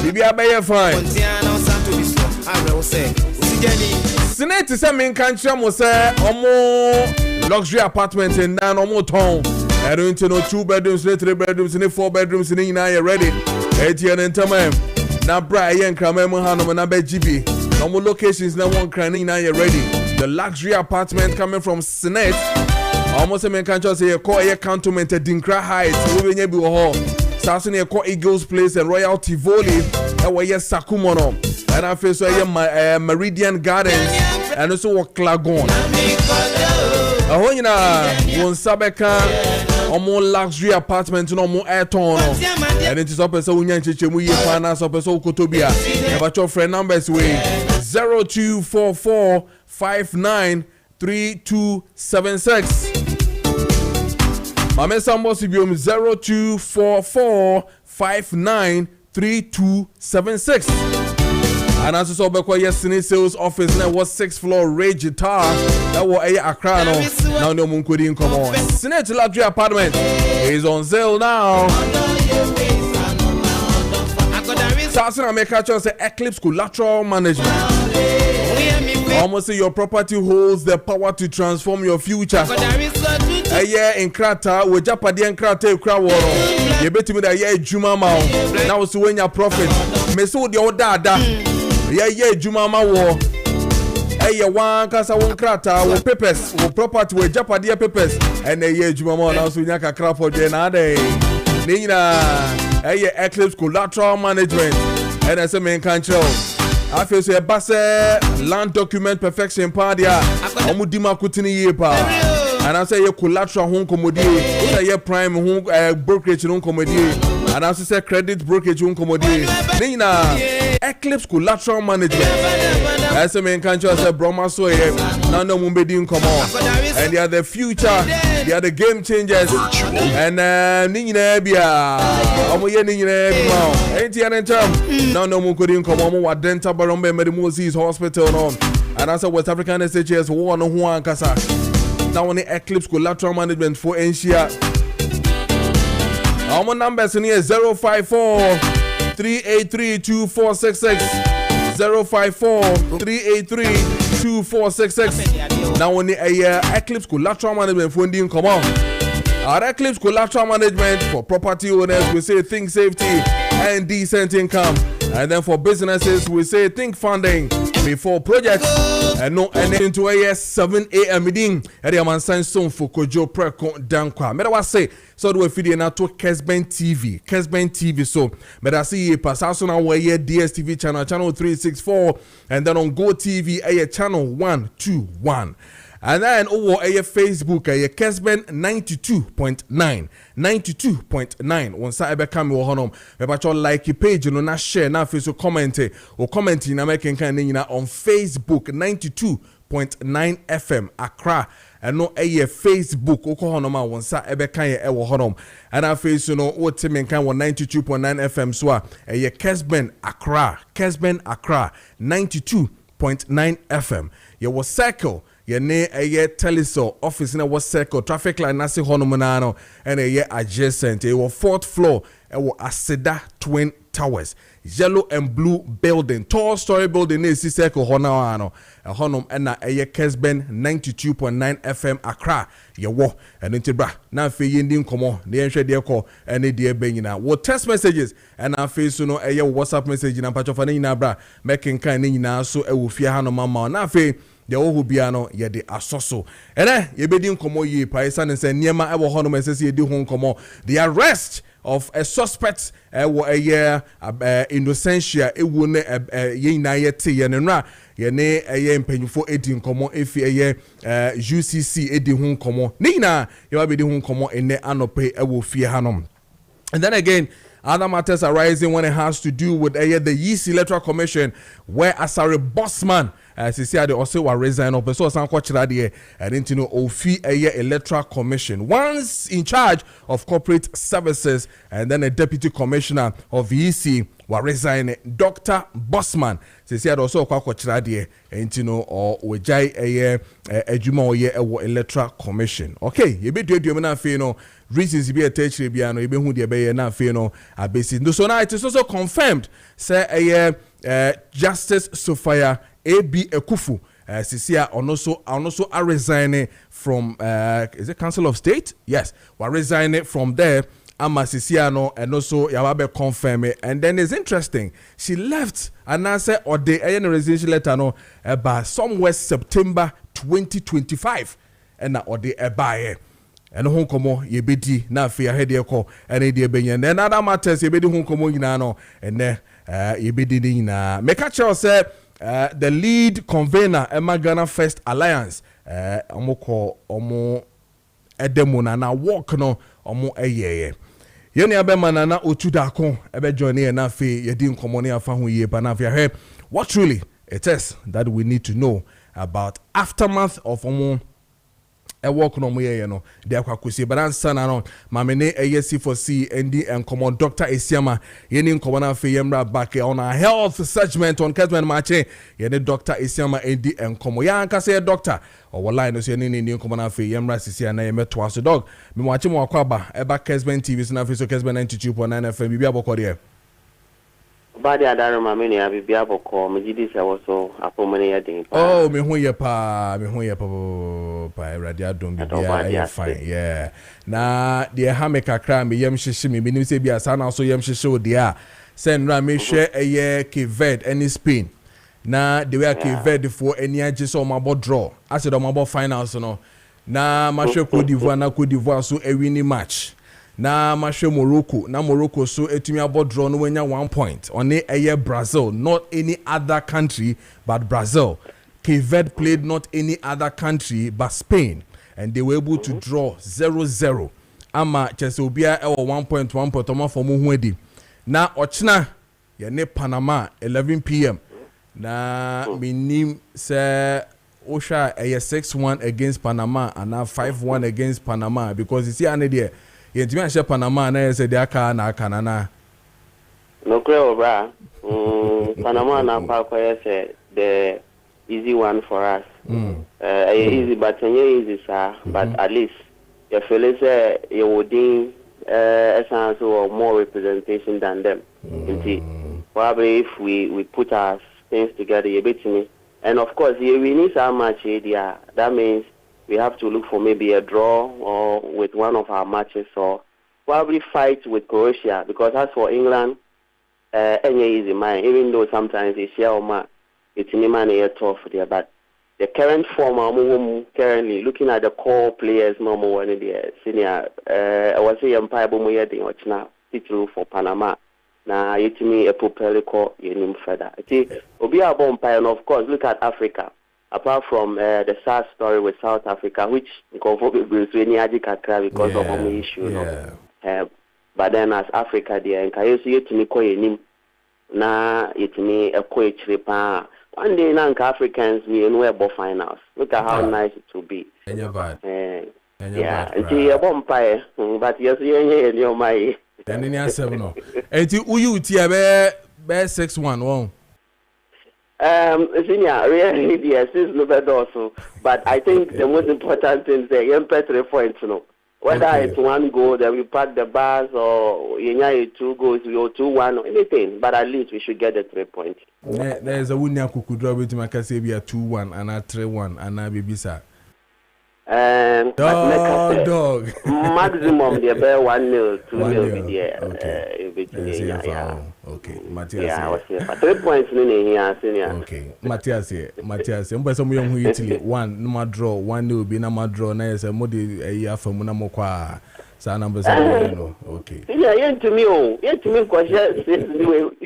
Bibi abaye fine. Senate say me kanche mo say omo luxury apartment in nan omo town. I don't know 2 bedrooms, 3 bedrooms, 4 bedrooms in na you ready. ATN entertainment. Na bra yen krama mu hanom na be GB. Omo locations na one crying na you ready. The luxury apartment coming from Senate. Almost a man can't just say a call a cantonment at Dinkra Heights, we be hall. Sassing a call Eagles Place and Royal Tivoli, and where yes Sakumono. And I feel so my Meridian Gardens and also Clagon. A hoina one Sabeka, or more luxury apartment, no more air tone. And it is up as a Union Chichimu, finance up as Okotobia. About your friend numbers way 0244 59 3276. Mame Sambo Sibium 0244 59 3276. And as so beko yesterday sales office na was 6th floor Ray Guitar that was Accra no now no mun kodi come on. Senate luxury apartment is on sale now. Sasina make a choice Eclipse collateral management. Almost say your property holds the power to transform your future. A year in Krata, we Japadi and Krata Kraworo. You bet me that year Juma Mao. Now so when your profit. Meso the old dada. Yeah, Juma Mao. A year one Casa one Krata, with papers, with property, with Japadi papers, and a year Juma Mao now so Yaka Crawford Jenade. Nina, a year Eclipse collateral management. And as a main control. I feel say basse land document perfection pardia omudima kutini yepa and I say your collateral home commodity say your prime home brokerage home commodity and I say credit brokerage home commodity nina Eclipse collateral management as a main country say Brahma so here now no mumbedi come on and they are the future they are the game changers and nina bia omoye nina bia enti term now no mumbedi come on wa dental Barombe Medimosis Hospital no and as a West African SHS war no ho ankasa now on the Eclipse collateral management for Asia. Our numbers in here 054 383 2466 054 383 2466. Now on the Eclipse collateral management for Indian come on. Our Eclipse collateral management for property owners, we say think safety and decent income. And then for businesses, we say think funding before projects. And no anything to AS 7 a.m. meeting. And the man sign soon for Kojo Preko Dankwah. Me da say so do we feed na to Kessben TV. Kessben TV so me da see pass also na we DSTV channel 364 and then on Go TV channel 121. And then over Facebook Kessben 92.9 92.9 on sa ebe kam wo honom me ba cho like page no na share na face comment o comment na make kan nyina on Facebook 92.9 FM Accra and no Facebook o ko honom a won sa ebe kan e wo honom and na face no o temen kan 92.9 FM so a Kessben Accra 92.9 FM ye was circle Yene a teleso office in a was circle traffic line nasi honomanano and a year adjacent a 4th floor a Aseda Twin Towers yellow and blue building tall story building is circle honano a honum and a Kessben 92.9 FM Accra ye wo and intibra na fe yindin komo the enhwe de call and the dear benyina what text messages and na face no a WhatsApp message na patcho fa na bra making kan nyina so e wo fie hanom mama na fe the ohu biano ye de asoso ene ye bedi nkomo yi paisa ne se niema e wo hono mesese ye di ho nkomo the arrest of a suspect wo a year innocentia e wo ne ye na ye te ye ne nra ye ne ye mpanyufo edi nkomo efi ye UCC edi ho nkomo ni na ye ba bedi ho nkomo ene anope e wo fie hanom. And then again, other matters arising when it has to do with the Yeast Electoral Commission, where Asare Bossman, as he said, also were resign of so some and into no Ofi Electoral Commission. Once in charge of corporate services, and then a deputy commissioner of EC were resigning. Dr. Bossman, he said also Kwakwachradie, and you know, or Wejai Ejuma Electoral Commission. Okay, you be doing Fino. reasons be a teacher biano ebe hu de be na fe no abesi no. So now it is also confirmed say Justice Sophia AB Ekufu Sisia also are resigning from is it Council of State? Yes, we're resigning from there. Ama Sisiano and also Yawabe confirm it. And then it's interesting. She left and answer or the resignation letter no by somewhere September 2025. And or the ebaye. And hon komo yebedi na fe ahead yeko and e de benyen. And other matters yebedi hon komo nyina no and yebedi ni na. Make sure say the lead convener Emma Ghana First Alliance omo edemo na walk no omo eyeye. Yeni abema na otudakon ebe join na fe yedi nkomo ne afa ho yie pa na fe what truly it is that we need to know about aftermath of omo work no mo ye no de akwakosi but answer na no mamene ASC for C ND and common Dr. Esiama yeni nkomo na fe yemra back on a health segment on Kessben Maakye yeni Dr. Esiama ND and common ya anka say doctor or line no say ni nkomo na fe yemra sisi na yemeto aso dog me mo ache mo akwaba eba Kessben TV so na fe so Kessben 92.9 FM bibia bokode Badi adaro mamene ya bibia boko mjidi se woso apomene ya din pa. Oh me hu ye pa pa radio dom bibia fine yeah na de ha me kakra me yem hyehye me nim se bia sa na so yem hyehye o de a se nra me hwe eye Kessben any Spain na de we Kessben for any age so mabo draw as the mabo finals no na ma hwe Cote d'Ivoire so a winning match na mahwe Morocco so etumi abodro no wenya 1 point on a Brazil, not any other country but Brazil. Kessben played not any other country but Spain and they were able to draw 0-0. Ama chese obia e 1 point omo for mo huedi na ochna ye ne Panama 11 p.m. na minim se Osha 6-1 against Panama and now 5-1 against Panama because you see ane there yentimi ahye Panama na yese de aka na aka na no creo bra Panama na pa ko yese the easy one for us easy but easy sir but at least you feel say you would essence or more representation than them probably if we put our things together a bit me and of course we need so much idea that means we have to look for maybe a draw or with one of our matches or probably fight with Croatia because as for England, any easy man, even though sometimes they share it's a tough there. But the current form, currently looking at the core players, one of the senior, I was saying Empire Bomoya de title for Panama. Now, it's me a propelico in further. It's Obia Bompire, and of course, look at Africa. Apart from the sad story with South Africa, which because of the issue, but then as Africa, there, and you see it me na it me a coach repa. One day, Africans we know about finals. Look at how nice it will be. And you're bad. Yeah, it's a bumpire, but yes, you're my. And then you 7-0. And you be 6-1, won't. Senior, really, yes, it's no also. But I think the most important thing is the impact 3 points, whether it's 1 goal, then we pack the bars, or 2 goals, we 2-1, or anything. But at least we should get the 3 points. There's a winner who could draw with Makasebia 2-1 and a 3-1 and a Bibisa. Dog. Maximum the bear 1-0, 2-0. Okay, Matthias. 3 points here, senior. Okay, Matthias. Mba some young who Italy 1 no draw 1-0 be na draw na yes modi a for mu na mokwa sa numbers okay. Yeah, to me because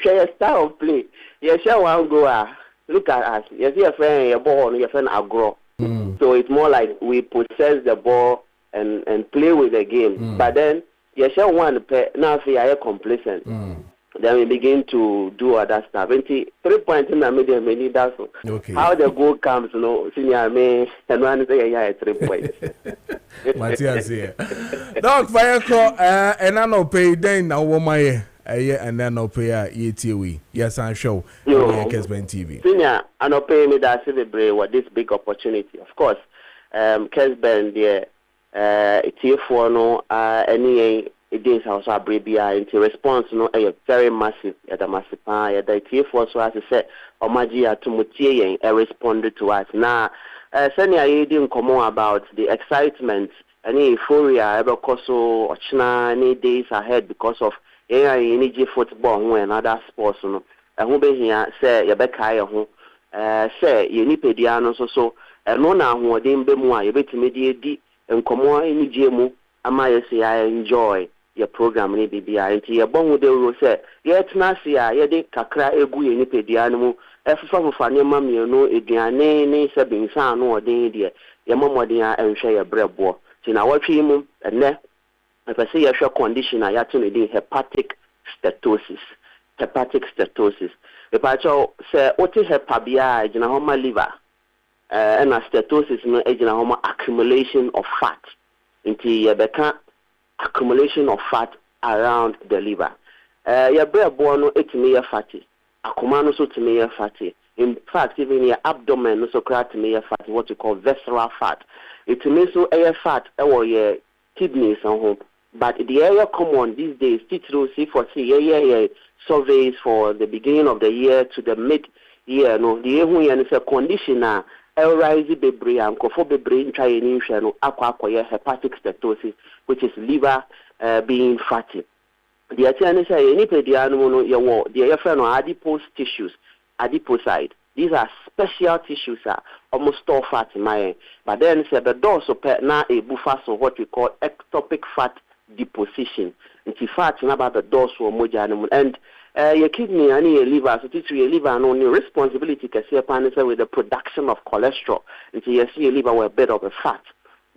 share style of play. You share one goal. Look at us. You see a friend your ball, your friend agro. So it's more like we possess the ball and play with the game. But then you share one now if you are complacent. Then we begin to do other stuff. 3 points in the middle, maybe that's okay. How the goal comes, senior me and one say yeah 3 points. Matthias here. Dog fire call and I no pay then now woman and then no pay ETV. Yes, I'm sure. Kessben TV. Senior, I no pay me that celebrate what this big opportunity. Of course, Kessben there TF4 no any against also abrabia into response no very massive at the massive the TF4 so as I said omagia to mutie and responded to us now senior you didn't come about the excitement any euphoria ever koso ochina any days ahead because of any football and other sports no who be here say you be kai ho say you ni pedia no so no na ho dem be mu a you betimi di nkomo any jemu ama you say I enjoy your program ni bibia enti ye bon de ro say ye tena se a ye de kakra egu ye ni pedia no mu efufa ne ma me no eduane ne se binsan no odin de ye momodin a enhwe ye brebo ti na watwe mu ene if say ye hwe condition a ya to ne de hepatic steatosis if I say oti hepabia gina homa liver and steatosis no gina homa accumulation of fat inti ye beka accumulation of fat around the liver your brebo no etimi ye fatty akoma no so timi ye fatty in fact even your abdomen no so kra timi ye fatty what you call visceral fat etimi so fat your kidneys and home but the area common these days titro C4C surveys for the beginning of the year to the mid year no the ehu ye is a condition na rise bebre and kofo bebre ntwa ye ni hwe no akwa hepatic steatosis which is liver being fatty the atene say any pedia no ye wo the ye no adipose tissues adipocyte these are special tissues almost store fat in my but then say the dorsal na a buffer so what we call ectopic fat deposition into fat na about the dorsal moja and your kidney and your liver so to your liver no new responsibility can see upon with the production of cholesterol into you see your liver with a bit of a fat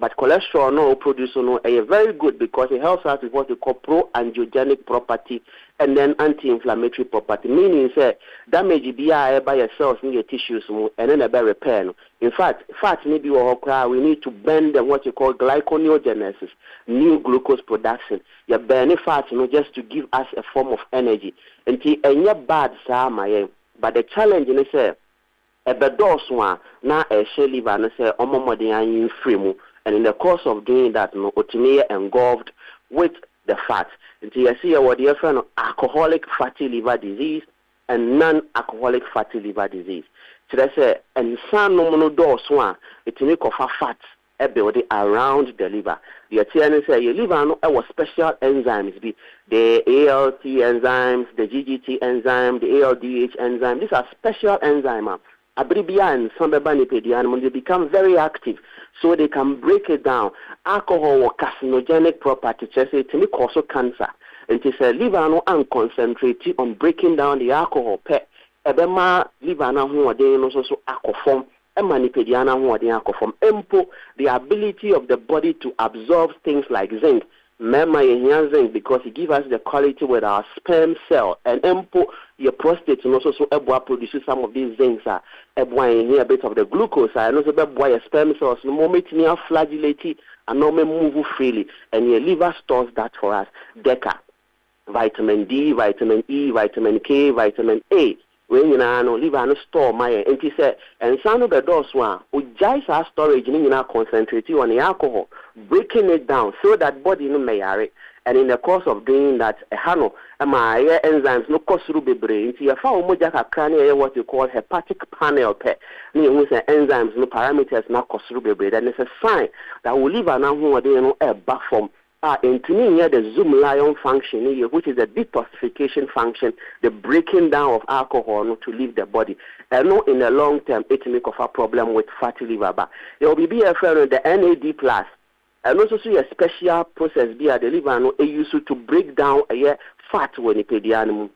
but cholesterol no produce no very good because it helps us with what we call pro-angiogenic property and then anti-inflammatory property meaning say damage be by your cells in your tissues and then a better repair no. In fact fat maybe we need to bend them what you call glyconeogenesis new glucose production you burn fat just to give us a form of energy until any bad but the challenge is say a bedos one na a shell liver no say omomodian free and in the course of doing that no otime engulfed with the fat until you see what the friend alcoholic fatty liver disease and non-alcoholic fatty liver disease. So that's a and some no dose one it make of fat building around the liver. The TNS say your liver no was special enzymes be the ALT enzymes, the GGT enzyme, the ALDH enzyme. These are special enzymes. Abribia and some when they become very active, so they can break it down. Alcohol or carcinogenic property, just say to me also cancer. And it is a liver no and concentrate on breaking down the alcohol. Ebema liver na who they no so alcohol. Emanipediana who they alcohol. Empo the ability of the body to absorb things like zinc. Mema zinc because it gives us the quality with our sperm cell and empo your prostate and also so ebwa produces some of these zincs ebwa in here a bit of the glucose and also ebwa your sperm cells no moment near flagellate and no move freely and your liver stores that for us deca vitamin D, vitamin E, vitamin K, vitamin A. When you know liver no store my and he said and some of the dose one we just our storage you know concentrate on the alcohol, breaking it down so that body no may and in the course of doing that hano my enzymes no cost through the brain you found moja crania what you call hepatic panel enzymes no parameters not cost through the brain and it's a sign that we liver now who are they a back from into the zoom lion function which is the detoxification function, the breaking down of alcohol to leave the body. And no in the long term it may cause a problem with fatty liver. But there will be a friend the NAD plus and also see a special process be the liver no used to break down a fat when it the animal.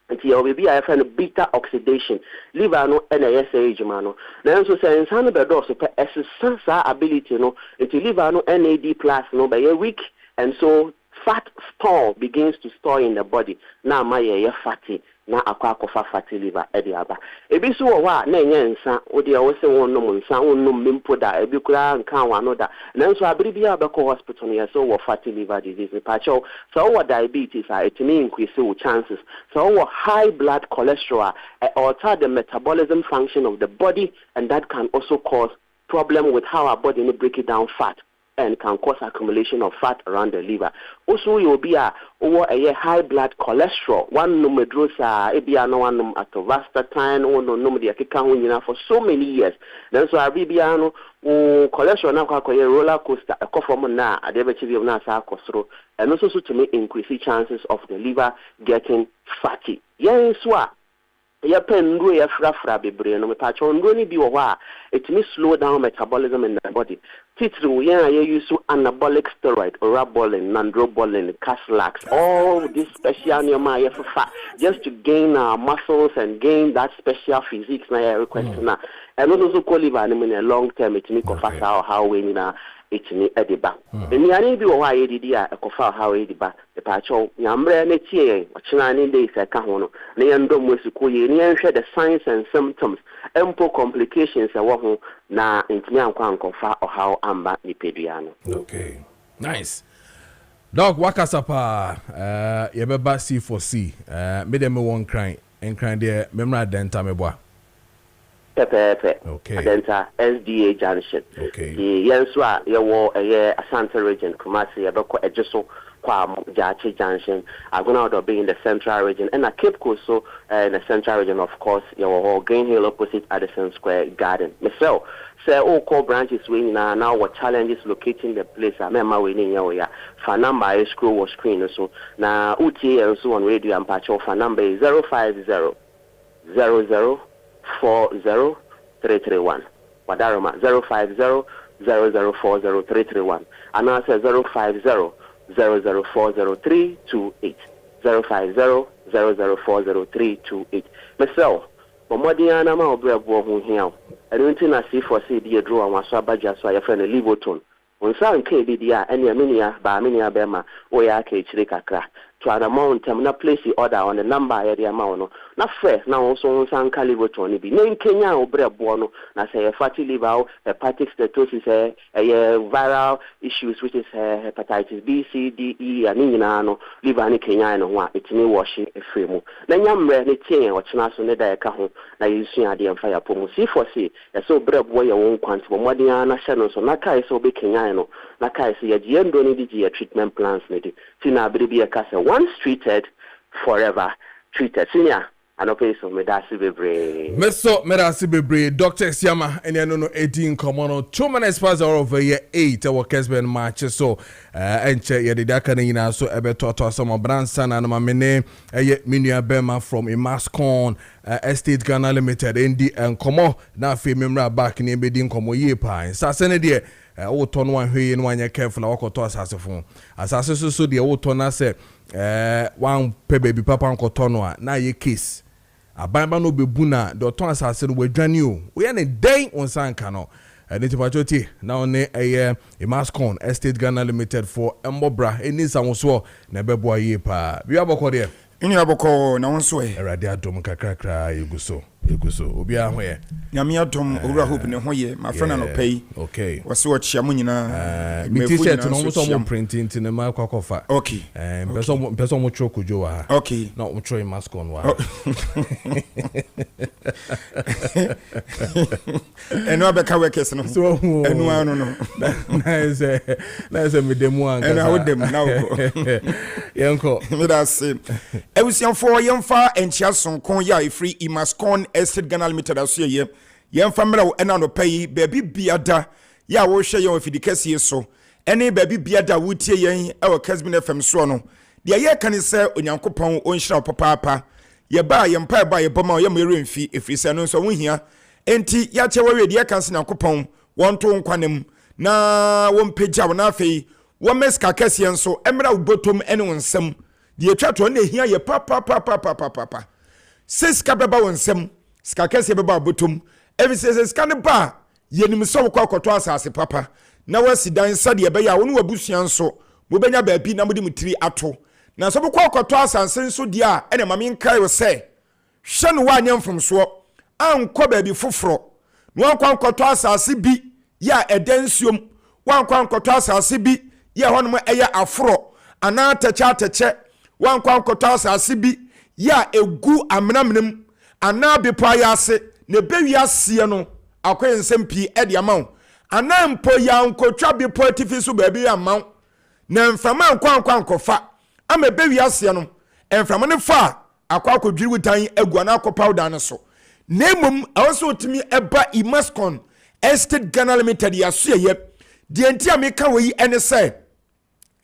Until we be a friend beta oxidation, liver no NASH mano. Now so say inside the dose essence ability no into liver no NAD plus no by a week. And so fat store begins to store in the body. Now my fatty, now aqua fatty liver ediaba. Ebi so wa na nyensa odi a wo se won no nsa won no mimpo da ebi kura nka wa no da. Nanso abribia be ko hospital no so wo fatty liver disease. Pacho so wo diabetes it may increase your chances. So wo high blood cholesterol alter the metabolism function of the body and that can also cause problem with how our body no break it down fat. and can cause accumulation of fat around the liver. Also, you'll be a high blood cholesterol. One numedrosa, ebiano, one atorvastatin, or no number for so many years. Then so Abibiano, cholesterol now a roller coaster, a coffin na, a debate of Nasa costro, and also to make increase chances of the liver getting fatty. Yes, what? Ya pen ru ya frafra bebre no mepacho ndo ni bi wo ha it may slow down metabolism in the body titru ya use anabolic steroid orabolin nandrobolin caslax all this special nyoma ya fa just to gain muscles and gain that special physique na ya request na and also call liver in a long term it may cause how we na it ni ediba eni ani bi wo ha ye didi a ekofa how ediba the pacho nyamre na tie ochina ni dey se ka ho no na yendo mwesuko ye ni enhwe the signs and symptoms empo complications e wo ho na ntimi ankwa ankofa how amba ni pedua no. Okay, nice. Dog wakasapa ye beba C4C me dem won cry en cry there memra denta meboa Pepe. Okay. Adenta SDA Junction. Okay. Yenswa yewo Asante region Kumasi yebeko ejeso kwa Jachi Junction. Agona odo be in the central region and a Cape Coast so in the central region of course yewo Green Hill opposite Addison Square Garden. Myself say all core branches we now what challenges locating the place amema we ni ya fa number scroll was screen so na UT and so on radio and patch of number is 050 0040331. Wadaroma 050-0040-331. And answer 050-0040-328. 050-0040-328. Myself, Modiana ma obrebo hu hia. Enu na C4C die draw and waso abaja so ya friend Livoton. Onsa KPD a ene amenia ba amenia bema o ya ka echire kakra. To an amount na place the order on the number area amount no na fresh na also san calibre ni bi na Kenya obrebo no na say fatty liver hepatic steatosis viral issues which is hepatitis B C D E and nyina no liver ni Kenya no ho a etini washing efremu na nyamre ne tie o chena so ne da ka ho na yisu ade emfa ya pomu C4C so obrebo ye won kwanti bo modern na hye no so na kai so be Kenya no na kai so ye ndo ni di treatment plans ni di tina abiri ka say once treated, forever treated. Senior, and okay, so medasi bebre. Meso medasi bebre. Dr. Siama, and you know 18 common 2 minutes past hour over here 8 our Kessben match. So, and che ye didaka na so ebe toto some bransan and mamene ye minua bema from Imascon Estate Ghana Limited. Ndi and komo na fe memra back ni ebe din komo ye pa. Sa sene de o ton wan hwe no anya careful akoto asase fun. Asase so de o ton na se one pe baby papa nkoto no a na ye case abamba no bebu na de oton asase no wadwane o we ya ne den onsanka no nitipachoti na one Imascon Estate Ghana Limited for Mbobra eni sanwoso na bebo aye pa bia boko de ini aboko na wonso erade adom kakrakra yeguso obi ahoye nyame adom owura hope ne hoye my friend no pay okay wase wo chia mu nyina mi t-shirt no mo so mo printing tin ma kwakofa okay person mo tro Kojo wa okay no mo tro Imascon wa eno abeka workers no eno anu no na se me demu an eno awodem na wo yenko me da se ewusianfo yemfa enchia sonkon ya free Imascon Estate Ghana Limited aso ye yemfa mra wo ena no pay baby biada ya wo hwe ye ofidikase so ene baby biada wutie yen e wo Kessben FM so no de ye kan se onyankopon onhira papa ye ba ye mpa ba ye boma ye mere mfi efrise no so wohia enti ya chewe de ye kan se nyankopon won to nkwanem na won pagya wo na afei wo meska kase enso emra ubotom ene wonsem de etwa to na hia ye papa siska beba wonsem ska kase beba ubotom every ska ne ba ye nim so kwa koto asase papa na wasidan sade be ya wonu wabusuan so mo benya baabi na modi mutiri ato na so kwa koto asase so dia ene mame nkai wo se hwe no wa nyamfom so ankọ baabi foforo no ankọ koto asase bi ya edansuom wankọ koto asase bi ya honom eya aforo ana tacha wankọ koto asase bi ya egu amenamenem ana bepa ya ase ne bewi ase no akwensem pi ede amaw anampo ya nkotwa bi potifi so baabi amount na mframa nkwa ama be wiase no mframa ne fa akwa akodwiri wutan agua na akọ powder ne so nemum awso otimi eba Imascon Estate Ghana Limited yasoye de enti ameka wi ene se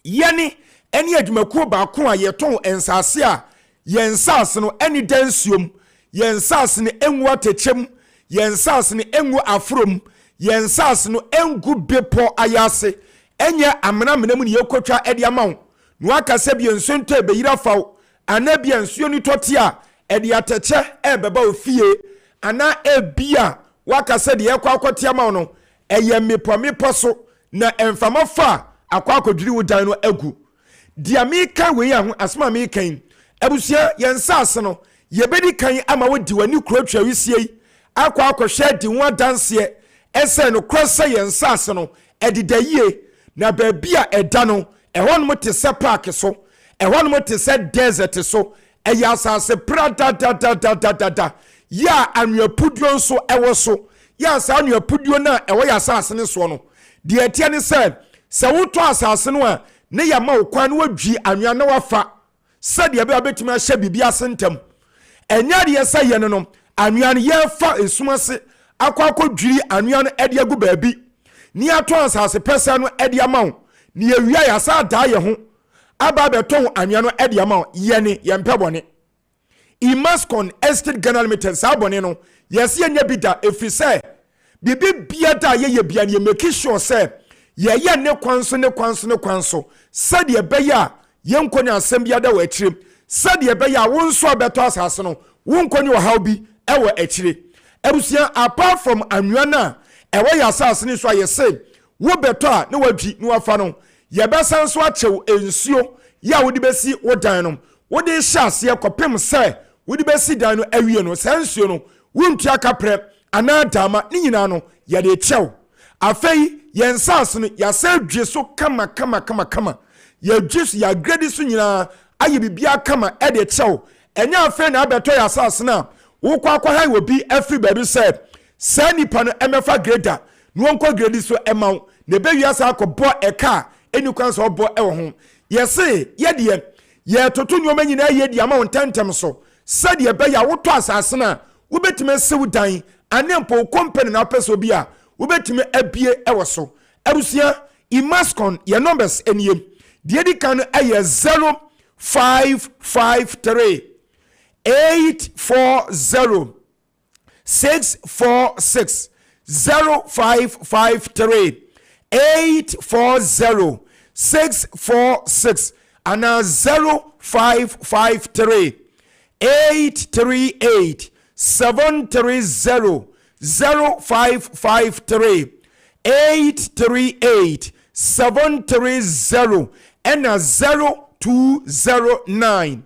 yeni eni adwumakuo ba ko a yeton ensase a yensase no eni dansuom yensase ne enwu atechem yensase ne enwu afrom yensase no engu bepo ayase enye amena menam ne yekotwa ede amaw no akase bi ensonto ebeyira faw anabi ensuo ni totia ede ateche ebeba ofie ana ebia wakase de yakwa akotia amaw no eye mepo so na emfama fa akwa akodwiri wudan no agu dia mi kan we ya ho asma mi kan abusia yensase no yebedi kan ama wodi wani kurotwa wisie akwa akohwe di ho danse ese no cross yensase no edidayie na baabia eda no ehon mo te se park so ehon mo te se desert so eya asase da ya anwapuduo nso ewo so ya asa anwapuduo na ewo ya asase ne so no de etie ne se woto asase no a ne ya ma okwan no wadwi anwa na wafa se de be abetuma hye bibia sentem enya de yesa ye no anwa no ye fa esumase akwa dwiri anwa no ede agu baabi ni ato asase pesa no ede amaw ni ewia ya sa da ye ho aba beton anwa no ede amaw ye ne ye mpebone Imascon Estate Ghana Limited sabone no yesi enya bida efise bibi biada ye bia ne make sure say ye ne kwanso sade beya ye nkonya asem biada wa akire sade beya wonso abeto asase no wonkonya wa hawbi ewa akire ebusia apart from anwana ewa ya asase ni so ayese wo beto a ne wadwi ne wafa no ye besan so achew ensuo ya wodi besi wodan no wodi hyase kopem se wodi besi dan no awie no sansuo no wontua kapre ana dama ni nyina no ye de chew afei yensase no ya sa dwe so kama ya dwe ya grade so nyina aye bibia kama e de chew enya afei na abeto ya asase na wo kwa ha wo bi afri baby said sa nipa no emefa grader no wonko grade so emaw na be wiasa akọbọ eka eni kwan so obo e wo ho yese ye de ye toto nyoma nyina ye de ama wontentem so sade be ya woto asase na wo betime sew dan anempo company na peso bi a wo betime abie e wo so abusia Imascon ye numbers eniem de di kan aye 0553 840 646 0553 840 646 and 0553 838 730 0553 838 730 and 0209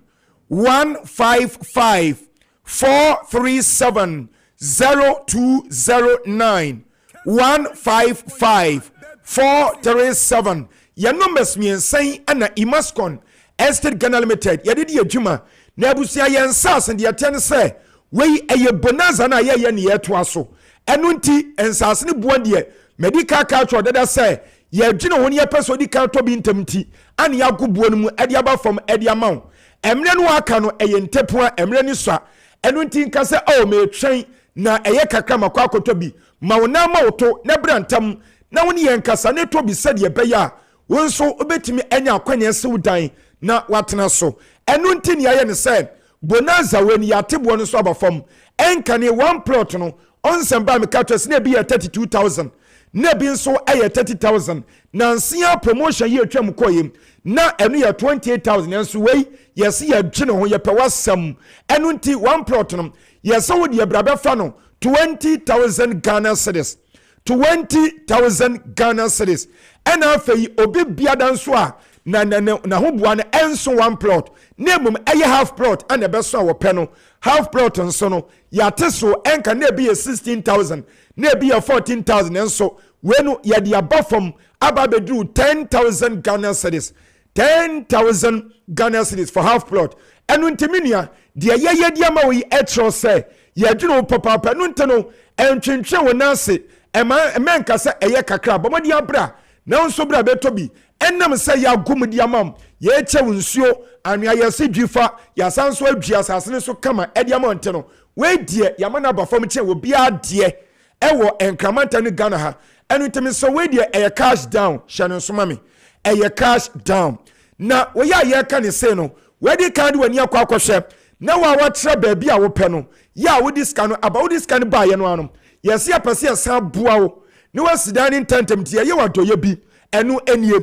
155 437 0209 155 437 ya numbers mi ensan ana Imascon Estate Ghana Limited ya didi adwuma na abusia yensase de yeten se wei eye bonanza na ye ne yeto aso enu nti ensase ne buo de medical card dada se ye dwene ho ne ye peso di kan to bi ntamti ana ya gobuo no mu ade aba from ade amaw emre no aka no eye ntepo emre ni so enu nti nka se o me twen na eye kakra makwa akoto bi ma wona ma woto na brantam na woni ye nkasa ne to bi se de be ya wonso obetimi enya akwanya se wudan na watena so enu nti ne aye ne se bonanza weni ya tebo no so abafom enka ne one plot no onsamba me katwes na bi ya 32000 na bi nso aye 30000 na nsia promotion ye atwam koyem na enu ya 28000 enso wei yesi ya dwene ho ye pewasam enu nti one plot no yesi wo de brabe fa no 20000 Ghana cedis 20000 Ghana cedis ena afei obi biada nso a na hobua no enso one plot na mum eye half plot and ebeso a wo pe no half plot nso no ya teso enka na bi 16000 na bi 14000 enso wenu ya de abafom ababedru 10000 Ghana cedis 10000 Ghana cedis for half plot enu ntiminia de ye de ama wi etro say ye dwunu papa no nteno entwentwe wonase men ka se eye kakra bomodi abra na nso bra beto bi enam se ya gumdi amam ye che nsuo anua ye se dwifa ya sanso adua asase so kama edi amonte no we die ya mana ba fam che wo bia de ewo enkramanta ne Ghana ha enu temi so we die eye cash down hye so mame eye cash down na wo ya ye ka ne se no we di kan de wani akwa akohwe na wa tra ba bia wo pe no ya wo discan no aba wo discan ba ye no anom yes ya pese ya sa bua wo ni wa sidani ntantem tie ye wadoye bi enu enie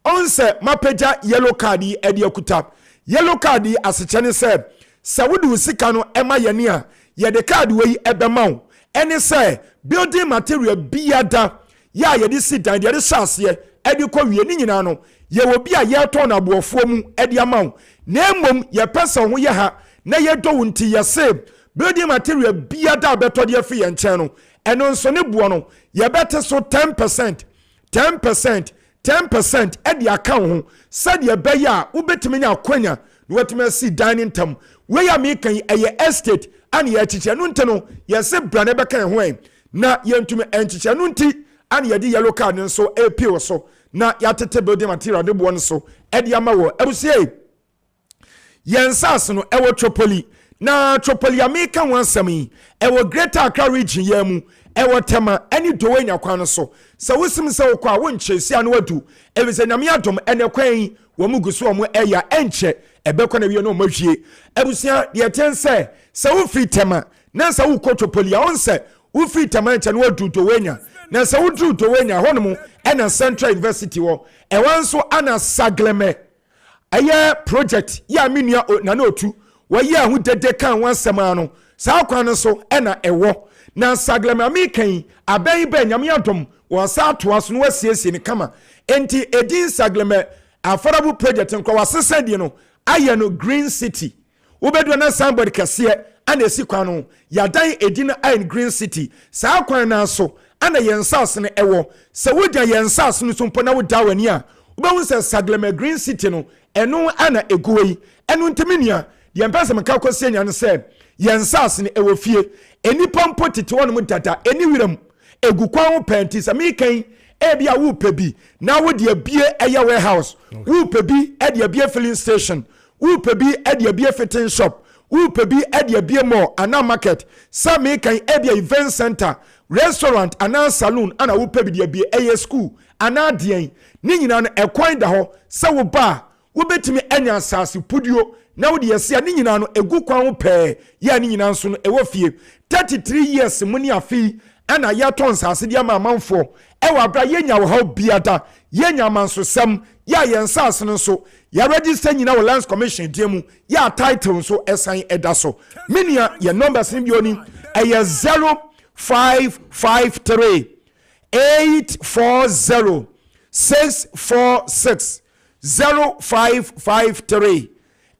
onse mapeja yellow card yi edi akuta yellow card yi aseche ne se wudu sika no ema ye ne a ye de card we ebema wo ene se building material biada ya ye di sidan de hyase edi ko wie ni nyina no ye wo bi a ye to na boofo mu edi ama wo na emom ye pese ho ye ha na ye do wunti ye se building material biada beto de afi ye nchen no eno nso ne buo no ye bete so 10% edi account ho said ye be ya ubetimi nya akwanya no watimi si dining tam we ya me kan eye estate an ye chiche no nteno ye se brane be kan ho na ye ntumi enchiche no nti an ye di yellow card nso apio so na ya tete building material de buo nso edi ama wo ebusie ye nsas no ewo Tripoli na Tripoli America wansami ewo Greater Accra region ye mu ewo tema eni dowe nya kwan so se wosim se wo kwa wo nchesi anu wadu ebise nyame adom ene kwan wo mu guso wo eya enche ebekọ na wie no mahwie ebusia de tense se wo free tema na se wo Tripoli a onse wo free tema enche no wadu dowe nya na se wo du dowe nya hono ena Central University wo ewanso ana sagleme eye project ya minua na na otu waye ahu dede kan wansem ano saa kwan so ena ewo na saglema mi kan abai ba nyame adom wonsa atoa so no wasiesie ne kama enti edin saglema affordable project nkwa wasesa die no aye no Green City ubedu na somebody kase ana esi kwan no yadan edin aye Green City saa kwan na so ana yensas ne ewo se wodia yensas no so mpo na woda wani a ubehun se saglema Green City no eno ana eguwei eno ntimenia ye mpese meka kwose nya no se yensas ne ewo fie enipa mpo tete wonum dada eni wiram egukwa ho penti sa mi kan ebia wo pebi na wo de bie eye warehouse wo pebi e de bie filling station wo pebi e de bie fitting shop wo pebi e de bie mall ana market sa mi kan ebia event center restaurant ana saloon ana wo pebi de bie eye school ana dien ni nyina no ekwan da ho sa wo ba wo betimi anya asase pudio na wo de yesi ani nyina no egu kwan ho pe ya ni nyina nso no ewo fie 33 years muni afi ana ya ton sase dia mamanfo ewa abra yenya wo ha biada yenya manso sam ya yensase no so ya register nyina wo lands commission die mu ya title so esan edaso minia ye numbers ni bioni eye 0553 840 646 0553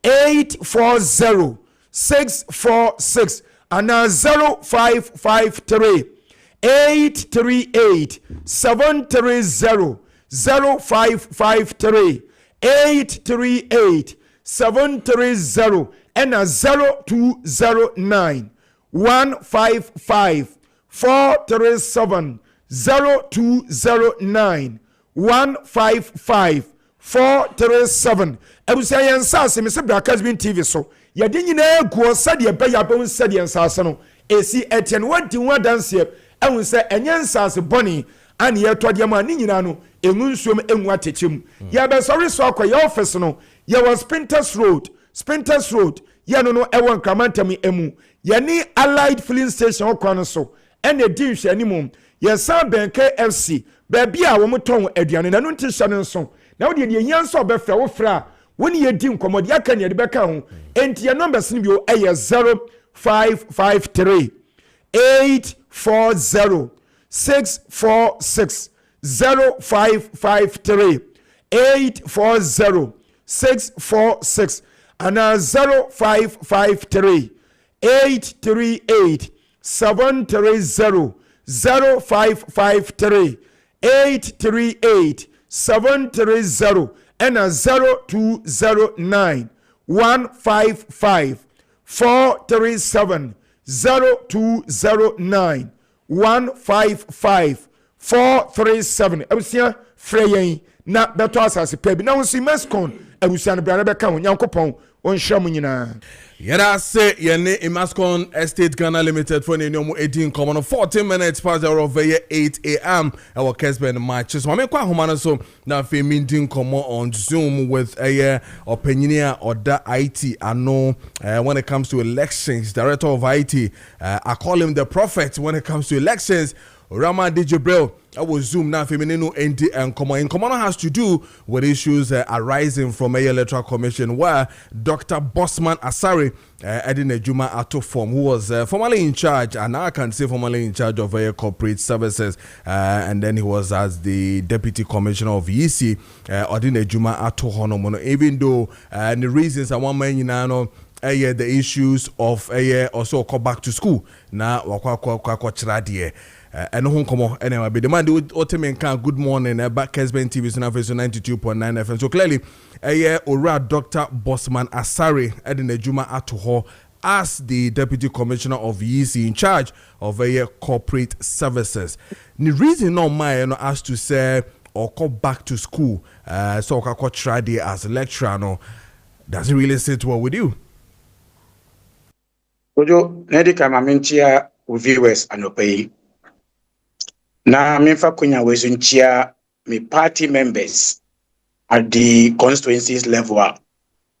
840 646 and 0553 838 730 0553 838 730 and 0209 155 437 0209 155 437 ebusia yensase me se Kessben TV so ye de nyina guo sade be ya be sade yensase no esi eten wadi wadanse ehun se enyensase boni ani ye tode ma ni nyina no enwunsuom enwu atechem ye be sorry so akwa ye office no ye was Spinters Road ye no ewo nkramantam emu ye ni Allied filling station okwa no so ene di hwe animum ye san ben KFC baby a wo moton aduane na no ntisha no so na wo de ye nso obefa wo fra woni ye di nkomodi aka ne de beka ho enti ye numbers ni bio eye 0553 840 646 0553 840 646 and 0553 838 730 0553 838 730 and 0209 155 437 0209 155 437 abusia freyen na beto asase pa bi na wonsi mescon abusia no bra na beka ho nyankopon onhwɛ mu nyina. Yada say yene Imascon Estate Ghana Limited for the new 18 common 14 minutes past the hour of 8 a.m. Our Kessben matches. So I'm quite humana so now for meeting come on Zoom with a opinion or the IT. I know when it comes to elections, director of IT, I call him the prophet when it comes to elections. Rama Dijibril, I will Zoom now. Feminino NT and Common. In Common has to do with issues arising from a electoral commission where Dr. Bosman Asari, Edine Juma Ato Form, who was formerly in charge, and now I can say formerly in charge of corporate services, and then he was as the deputy commissioner of EC, Edine Juma Ato Honomono. Even though the reasons I want me, the issues of also come back to school now. And home come anyway, but the man do ultimate good morning back Kessben TV so now 92.9 FM. So clearly, Ora Dr. Bosman Asari Edine Juma Atuho as the deputy commissioner of EC in charge of corporate services. The reason no my asked to say or come back to school, so I try there as a lecturer. No, does it really sit well with you? Kojo, nedi kama mintia viewers anopei. Na minfa kunya wezunchia mi party members at the constituencies level.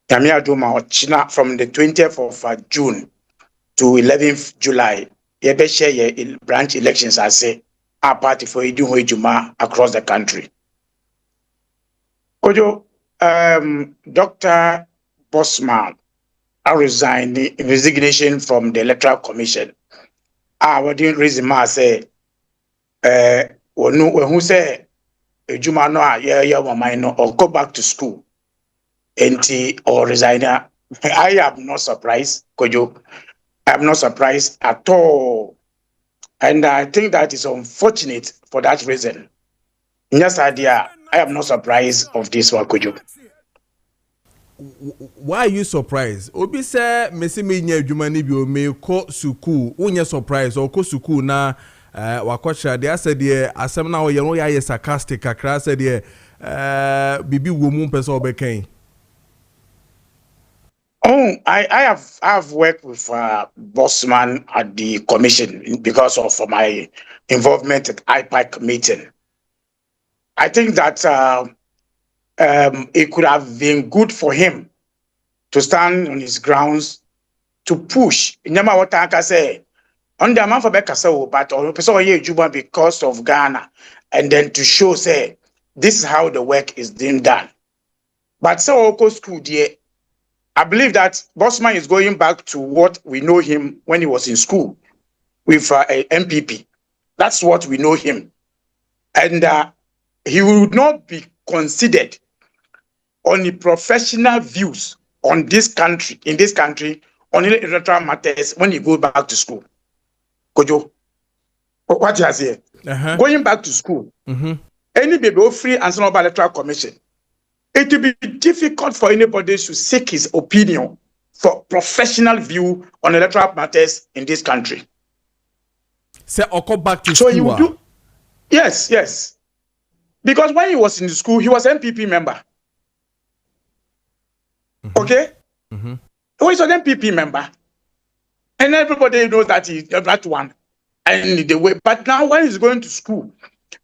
Yami aduma ochina from the 20th of June to 11th July. Yebe share ye branch elections I say a party for idu juma across the country. Kojo, Dr. Bosman resigned the resignation from the Electoral Commission. What didn't reason ma say who say Juma no or go back to school or resign. I am not surprised, Kojo. I am not surprised at all. And I think that is unfortunate for that reason. Yes, idea. I am not surprised of this one, Kojo. Why are you surprised? Obi say mesi me nya adwuma ni bi o me ko suku. Unya surprise or ko suku na wakocha they said the asem na wo ye sarcastic akra said the bibi wo mu pese obekan. Oh, I have worked with Bosman at the commission because of my involvement at IPAC meeting. I think that it could have been good for him to stand on his grounds to push. Nyama what I say on the amount for Bekasa, but or Juba because of Ghana, and then to show say this is how the work is being done. But so Oko school dear, I believe that Bosman is going back to what we know him when he was in school with a MPP. That's what we know him, and he would not be considered on the professional views on this country, on electoral matters when he goes back to school. Kojo, what you say? Going back to school, any baby free and son of electoral commission, it will be difficult for anybody to seek his opinion for professional view on electoral matters in this country. Say, I'll go back to school. So he would do, yes. Because when he was in the school, he was MPP member. Okay? He was an MPP member. And everybody knows that he's that one. And the way, but now when he's going to school,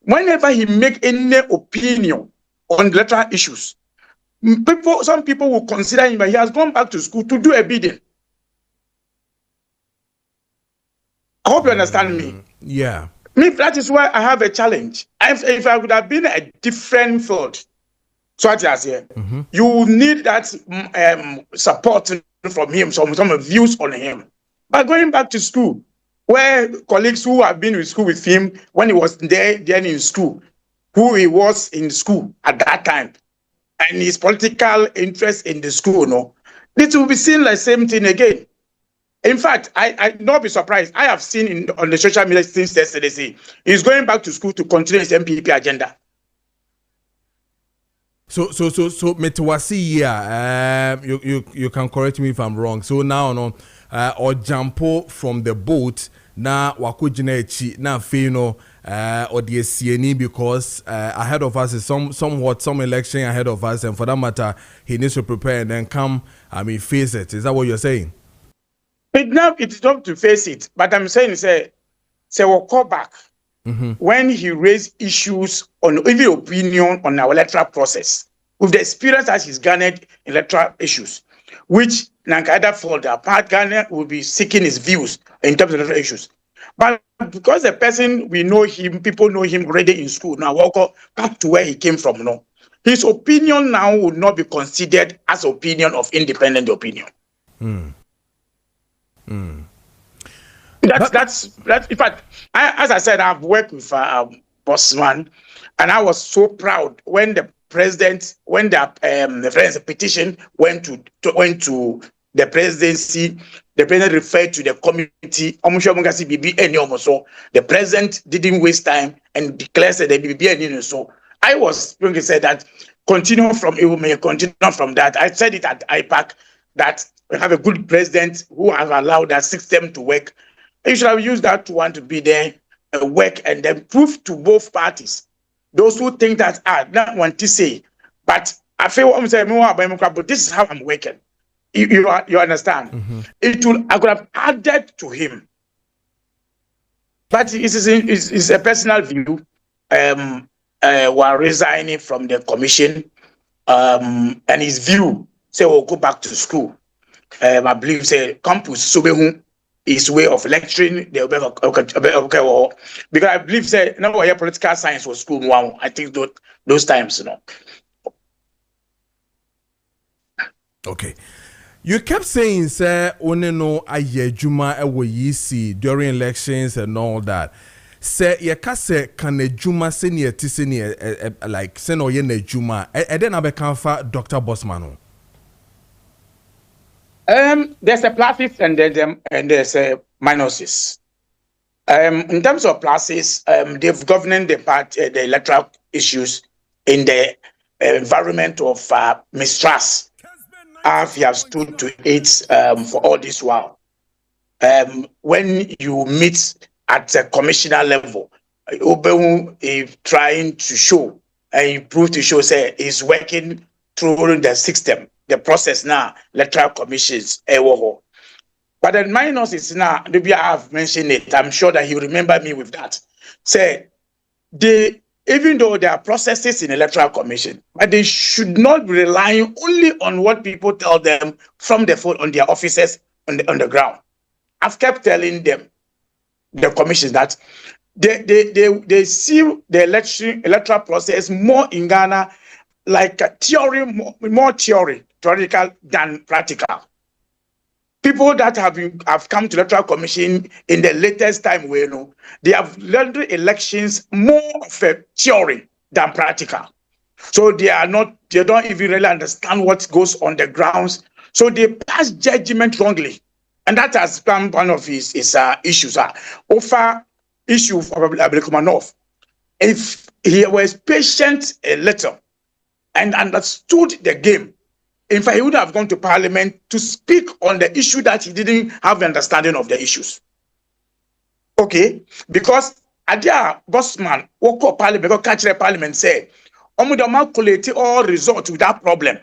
whenever he make any opinion on electoral issues, some people will consider him, but he has gone back to school to do a bidding. I hope you understand me. Yeah. Me, that is why I have a challenge. If I would have been a different field, so what I say, you need that support from him, some views on him. But going back to school, where colleagues who have been in school with him when he was there in school, who he was in school at that time, and his political interest in the school, no, it will be seen like same thing again. In fact, I not be surprised. I have seen on the social media since yesterday, he's going back to school to continue his MPP agenda. So Metwasi, you can correct me if I'm wrong. So now or Jampo from the boat na wakojina echi na afei no or the CNE because ahead of us is some election ahead of us, and for that matter he needs to prepare and then come face it. Is that what you're saying? It's not to face it, but I'm saying say we'll call back when he raised issues on even opinion on our electoral process with the experience that he's garnered in electoral issues, which Nankada for the part Ghana will be seeking his views in terms of electoral issues. But because the person we know him, people know him already in school, now walk back to where he came from. No, his opinion now would not be considered as opinion of independent opinion. That's in fact, as I said, I've worked with Bossman, and I was so proud when the president, when the petition went to the presidency, the president referred to the committee. The president didn't waste time and declared that the BBB. So I was going to say that continue from that. I said it at IPAC that we have a good president who has allowed that system to work. You should have used that one to be there, work, and then prove to both parties. Those who think that not want to say, but I feel what I'm saying, but this is how I'm working. You understand? I could have added to him, but it's a personal view. While resigning from the commission, and his view say we'll go back to school. I believe say campus Subehu his way of lecturing the because I believe say now political science was school one. I think those times, you know. Okay. You kept saying, sir, oneno aye juma ewo yisi during elections and all that. Sir, ye ka say kan juma senior tisini like seno ye na juma. E den abekanfa Dr. Bossman. There's a pluses and there's a minuses. In terms of pluses, they've governed the electoral issues in the environment of mistrust. As you have stood to it for all this while. When you meet at the commissioner level, Obehu is trying to show and improve to show say is working through the system, the process now, electoral commissions. But the minus is now, maybe I have mentioned it, I'm sure that you remember me with that. Say, even though there are processes in electoral commission, but they should not be relying only on what people tell them from the phone on their offices on the ground. I've kept telling them, the commission, that they see the electoral process more in Ghana like a theory, more theoretical than practical. People that have come to electoral commission in the latest time, they have learned elections more of a theory than practical. So they don't even really understand what goes on the grounds. So they pass judgment wrongly. And that has become one of his issues. Over issue of Abelkumanov. If he was patient a little and understood the game, in fact, he would have gone to parliament to speak on the issue that he didn't have the understanding of the issues. Okay? Because Adia Bossman woke up parliament, because catch the parliament say, Omudama collect all resort to that problem.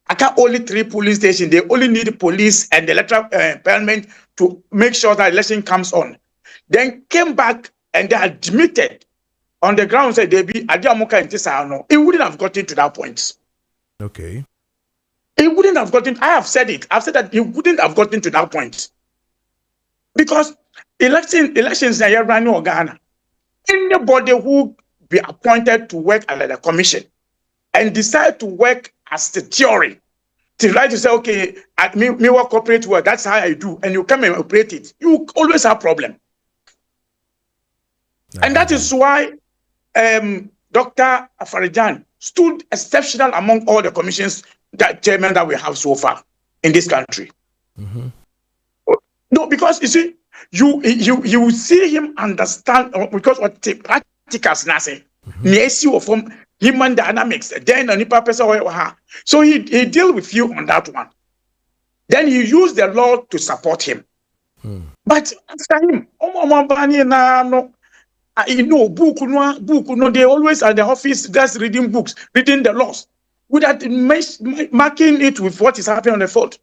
I can't only 3 police stations, they only need police and the electoral parliament to make sure that election comes on. Then came back and they admitted on the grounds that they be Adia Moka and Tisano. It wouldn't have gotten to that point. Okay. It wouldn't have gotten, I have said it, I've said that it wouldn't have gotten to that point. Because elections in Ghana, anybody who be appointed to work at the commission and decide to work as the theory, to try to say, okay, me work corporate work, that's how I do, and you come and operate it, you always have problem. And that is why Dr. Afarijan stood exceptional among all the commissions chairman that we have so far in this country. No, because you see, you see him understand because what the practicals nothing. The issue from human dynamics, then any purpose so he deal with you on that one. Then you use the law to support him. But after him, book no, they always at the office just reading books, reading the laws, without marking it with what is happening on the field.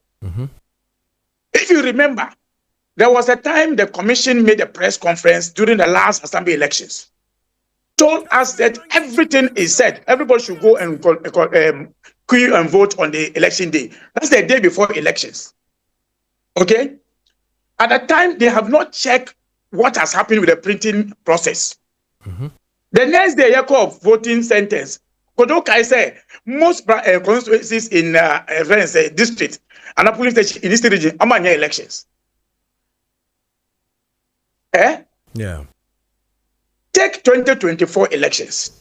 If you remember, there was a time the commission made a press conference during the last assembly elections, told us that everything is said. Everybody should go and queue and vote on the election day. That's the day before elections. Okay? At the time, they have not checked what has happened with the printing process. The next day, of voting sentence, Kojo Kai said most constituencies in district and a police station in this region are elections. Yeah. Take 2024 elections.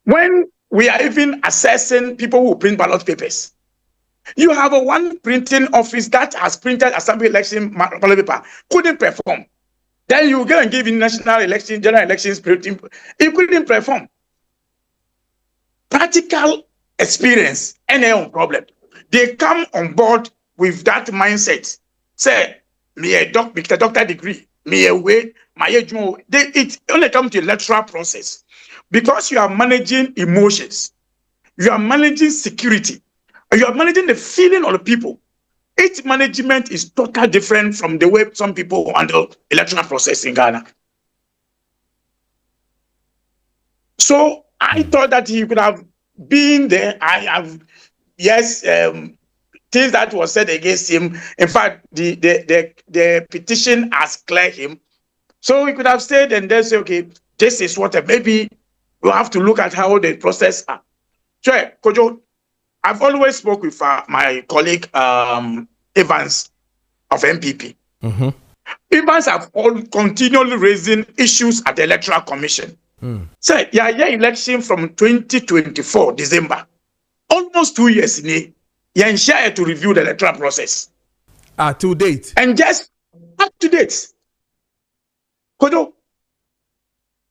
When we are even assessing people who print ballot papers, you have a one printing office that has printed assembly election ballot paper, couldn't perform. Then you go and give in national election, general elections, printing, it couldn't perform. Practical experience, any problem. They come on board with that mindset. Say, me a doctor degree, me a way, my age. It only comes to the electoral process. Because you are managing emotions, you are managing security, you are managing the feeling of the people. Its management is totally different from the way some people handle electoral process in Ghana. So I thought that he could have been there. Things that was said against him. In fact, the petition has cleared him. So he could have stayed and then say, okay, this is what maybe we'll have to look at how the process are. Sure, Kojo, I've always spoke with my colleague Evans of MPP. Evans have all continually raising issues at the Electoral Commission. So, election from 2024 December, almost 2 years in share to review the electoral process. To date. And just up to date. Kodo,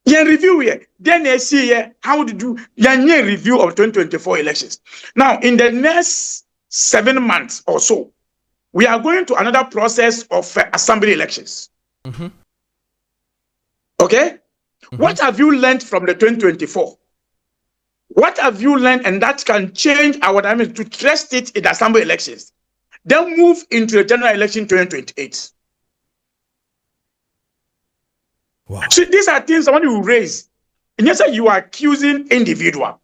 review here. Then they see here how to do review of 2024 elections. Now, in the next 7 months or so, we are going to another process of assembly elections. Okay? What have you learned from the 2024? What have you learned, and that can change our dynamic to trust it in the assembly elections? Then move into the general election 2028. Wow. So these are things I want you to raise. And yes, you are accusing individual,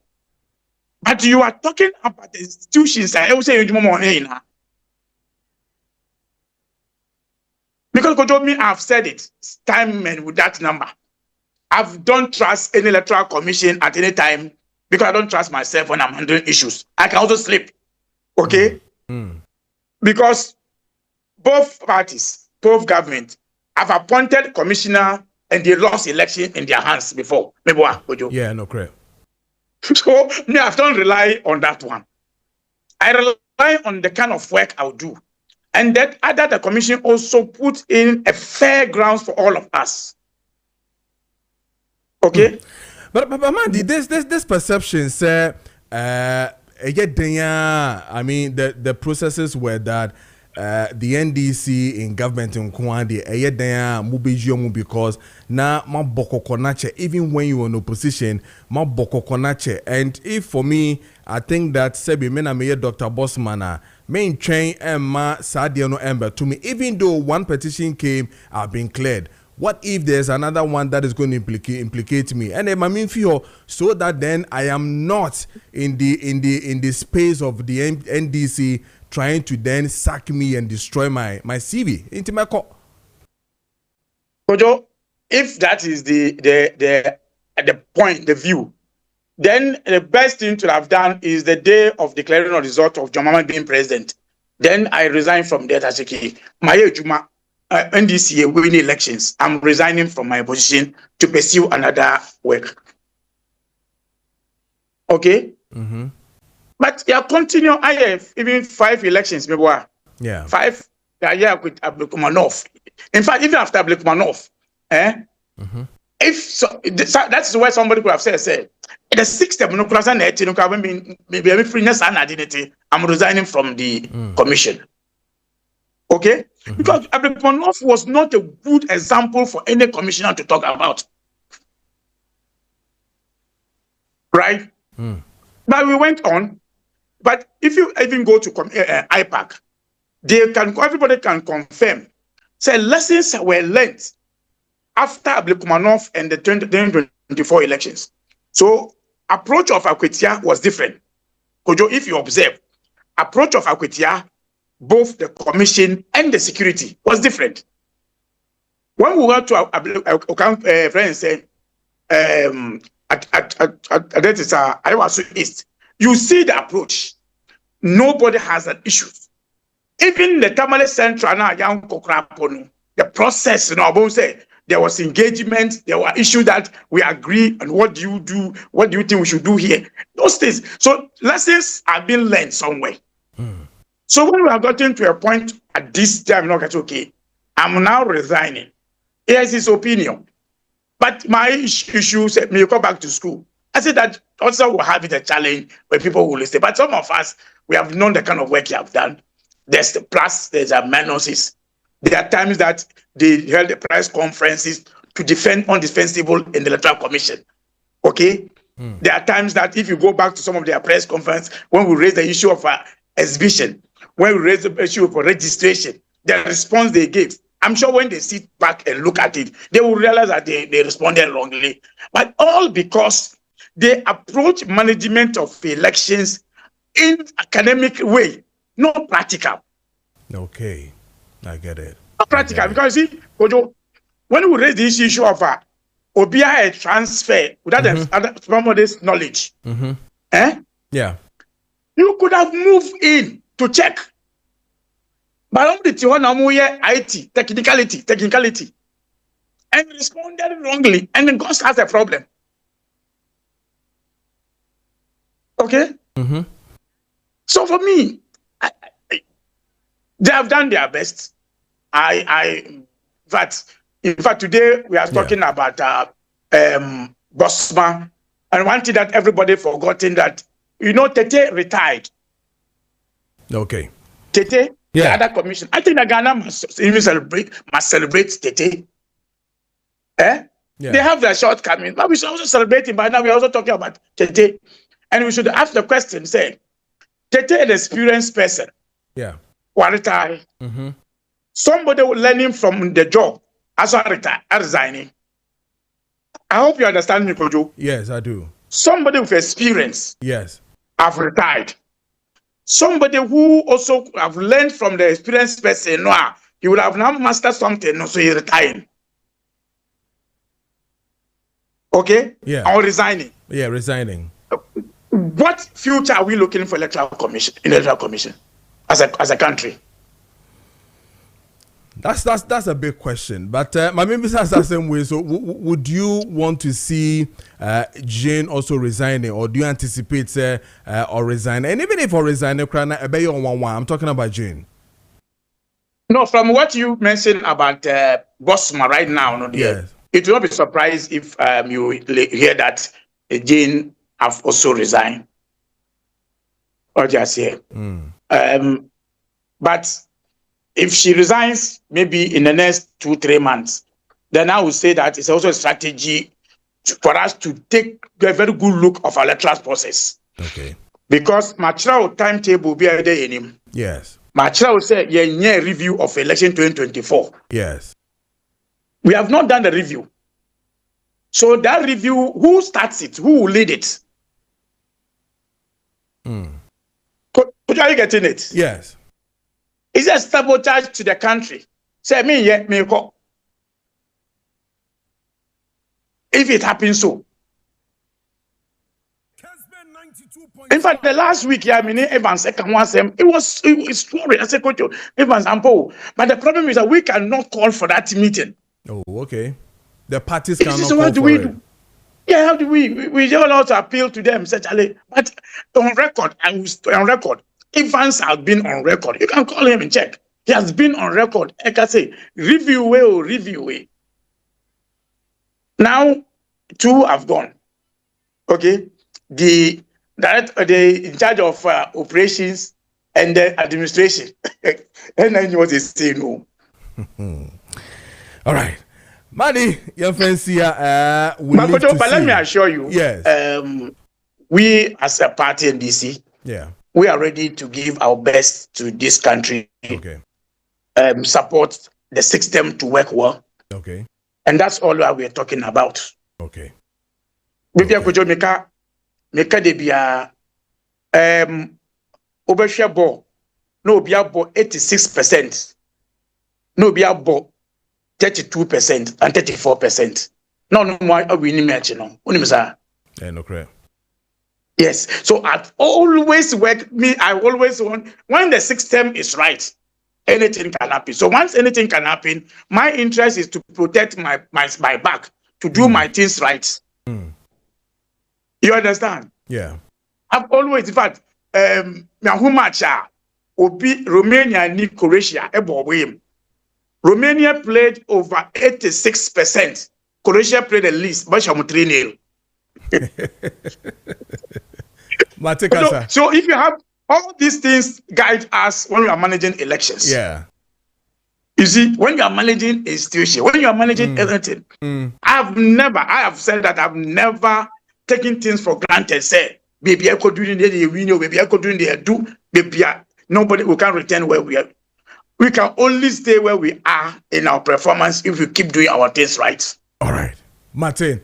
but you are talking about the institutions. I will say because Kojo, I've said it time and with that number. I don't trust any electoral commission at any time because I don't trust myself when I'm handling issues. I can also sleep. Okay? Because both parties, both government, have appointed commissioner and they lost election in their hands before. Yeah, no, correct. So I don't rely on that one. I rely on the kind of work I'll do. And that other the commission also put in a fair grounds for all of us. Okay? But Mandy, this perception say I mean the processes were that the NDC in government in Kwandi because na ma boko konache even when you are in opposition ma boko konache. And if for me I think that Sebi mena me Dr. Bossman main train ma sadia no ember to me, even though one petition came I've been cleared. What if there's another one that is going to implicate me? And I mean feel so that then I am not in the space of the NDC trying to then sack me and destroy my CV into my court. Kojo, if that is the point, the view, then the best thing to have done is the day of declaring the result of John Mahama being president. Then I resign from that as my Juma. NDC winning elections, I'm resigning from my position to pursue another work. Okay? But you continue, I have even 5 elections, maybe. Yeah. 5, with Abdulkumanov. In fact, even after Abdulkumanov, if so, that's why somebody could have said, the 6th I'm resigning from the commission. Okay? Because Abdulmanaf was not a good example for any commissioner to talk about. Right? But we went on. But if you even go to IPAC, everybody can confirm. Say lessons were learned after Abdulmanaf and the 2024 elections. So approach of Akwetia was different. Kojo, if you observe, approach of Akwetia, both the commission and the security was different. When we went to our friends say, I was East, you see the approach. Nobody has an issue. Even the Tamale Central now, the process, say there was engagement, there were issues that we agree, and what do you do? What do you think we should do here? Those things. So lessons are being learned somewhere. So when we have gotten to a point at this time, okay, I'm now resigning. Here's his opinion. But my issue said, me go back to school. I said that also will have it a challenge where people will listen. But some of us, we have known the kind of work you have done. There's the plus, there's a minuses. There are times that they held the press conferences to defend undefensible in the Electoral Commission. Okay? There are times that if you go back to some of their press conferences, when we raise the issue of exhibition, when we raise the issue of registration, the response they gave, I'm sure when they sit back and look at it, they will realize that they responded wrongly. But all because they approach management of elections in academic way, not practical. Okay, I get it. Not practical, because you see, Kojo, when we raise this issue of OBI transfer without somebody's knowledge, Yeah. you could have moved in to check. But only the IT, technicality, and responded wrongly, and then God has a problem. Okay? So for me, they have done their best. In fact, today we are talking about Bosma, and one thing that everybody forgotten that, Tete retired. Okay. Tete, the other commission. I think that Ghana must even celebrate Tete. They have their shortcomings, but we should also celebrate him. But now we're also talking about Tete. And we should ask the question, say, Tete, an experienced person. Yeah. Retired. Somebody learning from the job as a resigning. I hope you understand me, Kojo. Yes, I do. Somebody with experience. Yes. Have retired. Somebody who also have learned from the experienced person, he will have now mastered something, so he's retiring. Okay? Yeah. Or resigning. Yeah, resigning. What future are we looking for electoral commission as a country? That's a big question. But my members ask the same way. So would you want to see Jane also resigning, or do you anticipate or resign? And even if or resign, I'm talking about Jane. No, from what you mentioned about Bosma right now, yes. It will not be surprised if you hear that Jane have also resigned. Or just here. But if she resigns, maybe in the next 2-3 months, then I would say that it's also a strategy for us to take a very good look of our electoral process. Okay. Because Machra timetable will be a day in him. Yes. Machra will say, yeah, review of election 2024. Yes. We have not done the review. So that review, who starts it? Who will lead it? Are you getting it? Yes. It's a sabotage to the country. Say me go. If it happens so. In fact, the last week, Evans it was story. I said, Kojo, Evans Ampo. But the problem is that we cannot call for that meeting. Oh, okay. The parties cannot so call what do for we it. do? Yeah, how do we don't also appeal to them, essentially. But on record, Evans has been on record. You can call him and check. He has been on record. I can say, review. Now, 2 have gone. Okay? The in charge of operations and the administration. And then what they say, no. All right. Madi, your friends here, but let me assure you, yes. We as a party in DC, we are ready to give our best to this country. Okay. Support the system to work well. Okay. And that's all that we're talking about. Okay. Maybe I could make a debia overshare ball. No be about 86%. No be about 32% and 34%. No more we need match, no. No correct. Yes. So I always work. I always want when the system is right, anything can happen. So once anything can happen, my interest is to protect my back, to do my things right. You understand? Yeah. I've always, in fact, Obi Romania need Croatia. Romania played over 86%. Croatia played the least, but 3-0. So if you have all these things guide us when we are managing elections. Yeah. You see, when you are managing a institution, when you are managing everything, I have said that I've never taken things for granted. Say, baby, I could do the window, baby, I could do the do, baby, nobody we can return where we are. We can only stay where we are in our performance if we keep doing our things right. All right. Martin,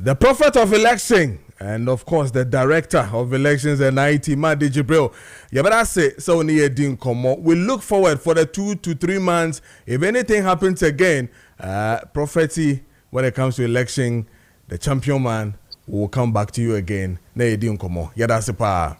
the prophet of election, and of course the director of elections and IT, Madi Jibril. Yeah, but I say so near Din Komo. We look forward for the 2 to 3 months. If anything happens again, prophecy when it comes to election, the champion man will come back to you again. Near Din Komo. Yeah, that's the power.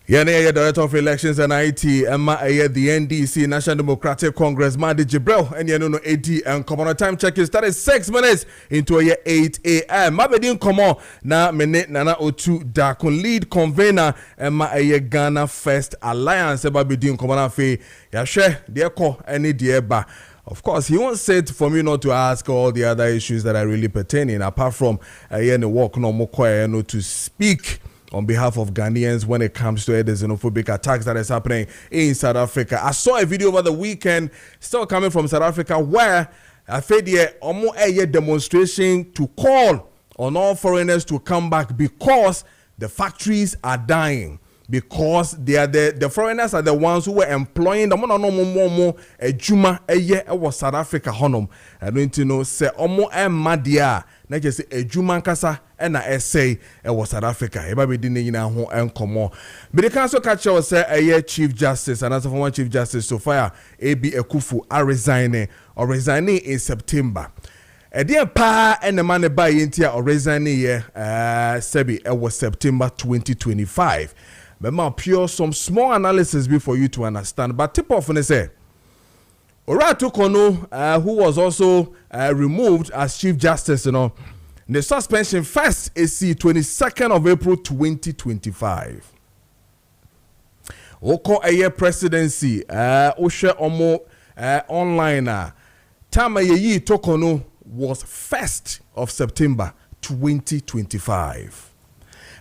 Yeah, the Director of Elections and IT, Emma the NDC, National Democratic Congress, Madi Jibril, and you know, AD and Common Time check is started 6 minutes into 8 a.m. Mabedin Komo, na minute Nana Otu Dakun lead convener, Emma Ghana First Alliance, Mabedin Common Fe, Yashe, dear ko, any dear ba. Of course, he won't say for me not to ask all the other issues that are really pertaining, apart from the work no more to speak on behalf of Ghanaians when it comes to the xenophobic attacks that is happening in South Africa. I saw a video over the weekend, still coming from South Africa, where I fed a demonstration to call on all foreigners to come back because the factories are dying. Because they are the foreigners are the ones who were employing the Juma was South Africa honum. I don't know say omo madia na just a Juma kasa and I say was South Africa. Eba be dine yina ho enkomo. But the council catch us say Chief Justice and as a former Chief Justice Sophia AB Ekufu are resigning in September. Dear pa and the man by intia or resigning Sebi was September 2025. But pure some small analysis before you to understand. But tip off when they say Oratu Kono, who was also removed as Chief Justice, the suspension first is the 22nd of April 2025. Oko aye presidency, Oshe Omo online. Tama Yeyi Tokono was 1st of September 2025.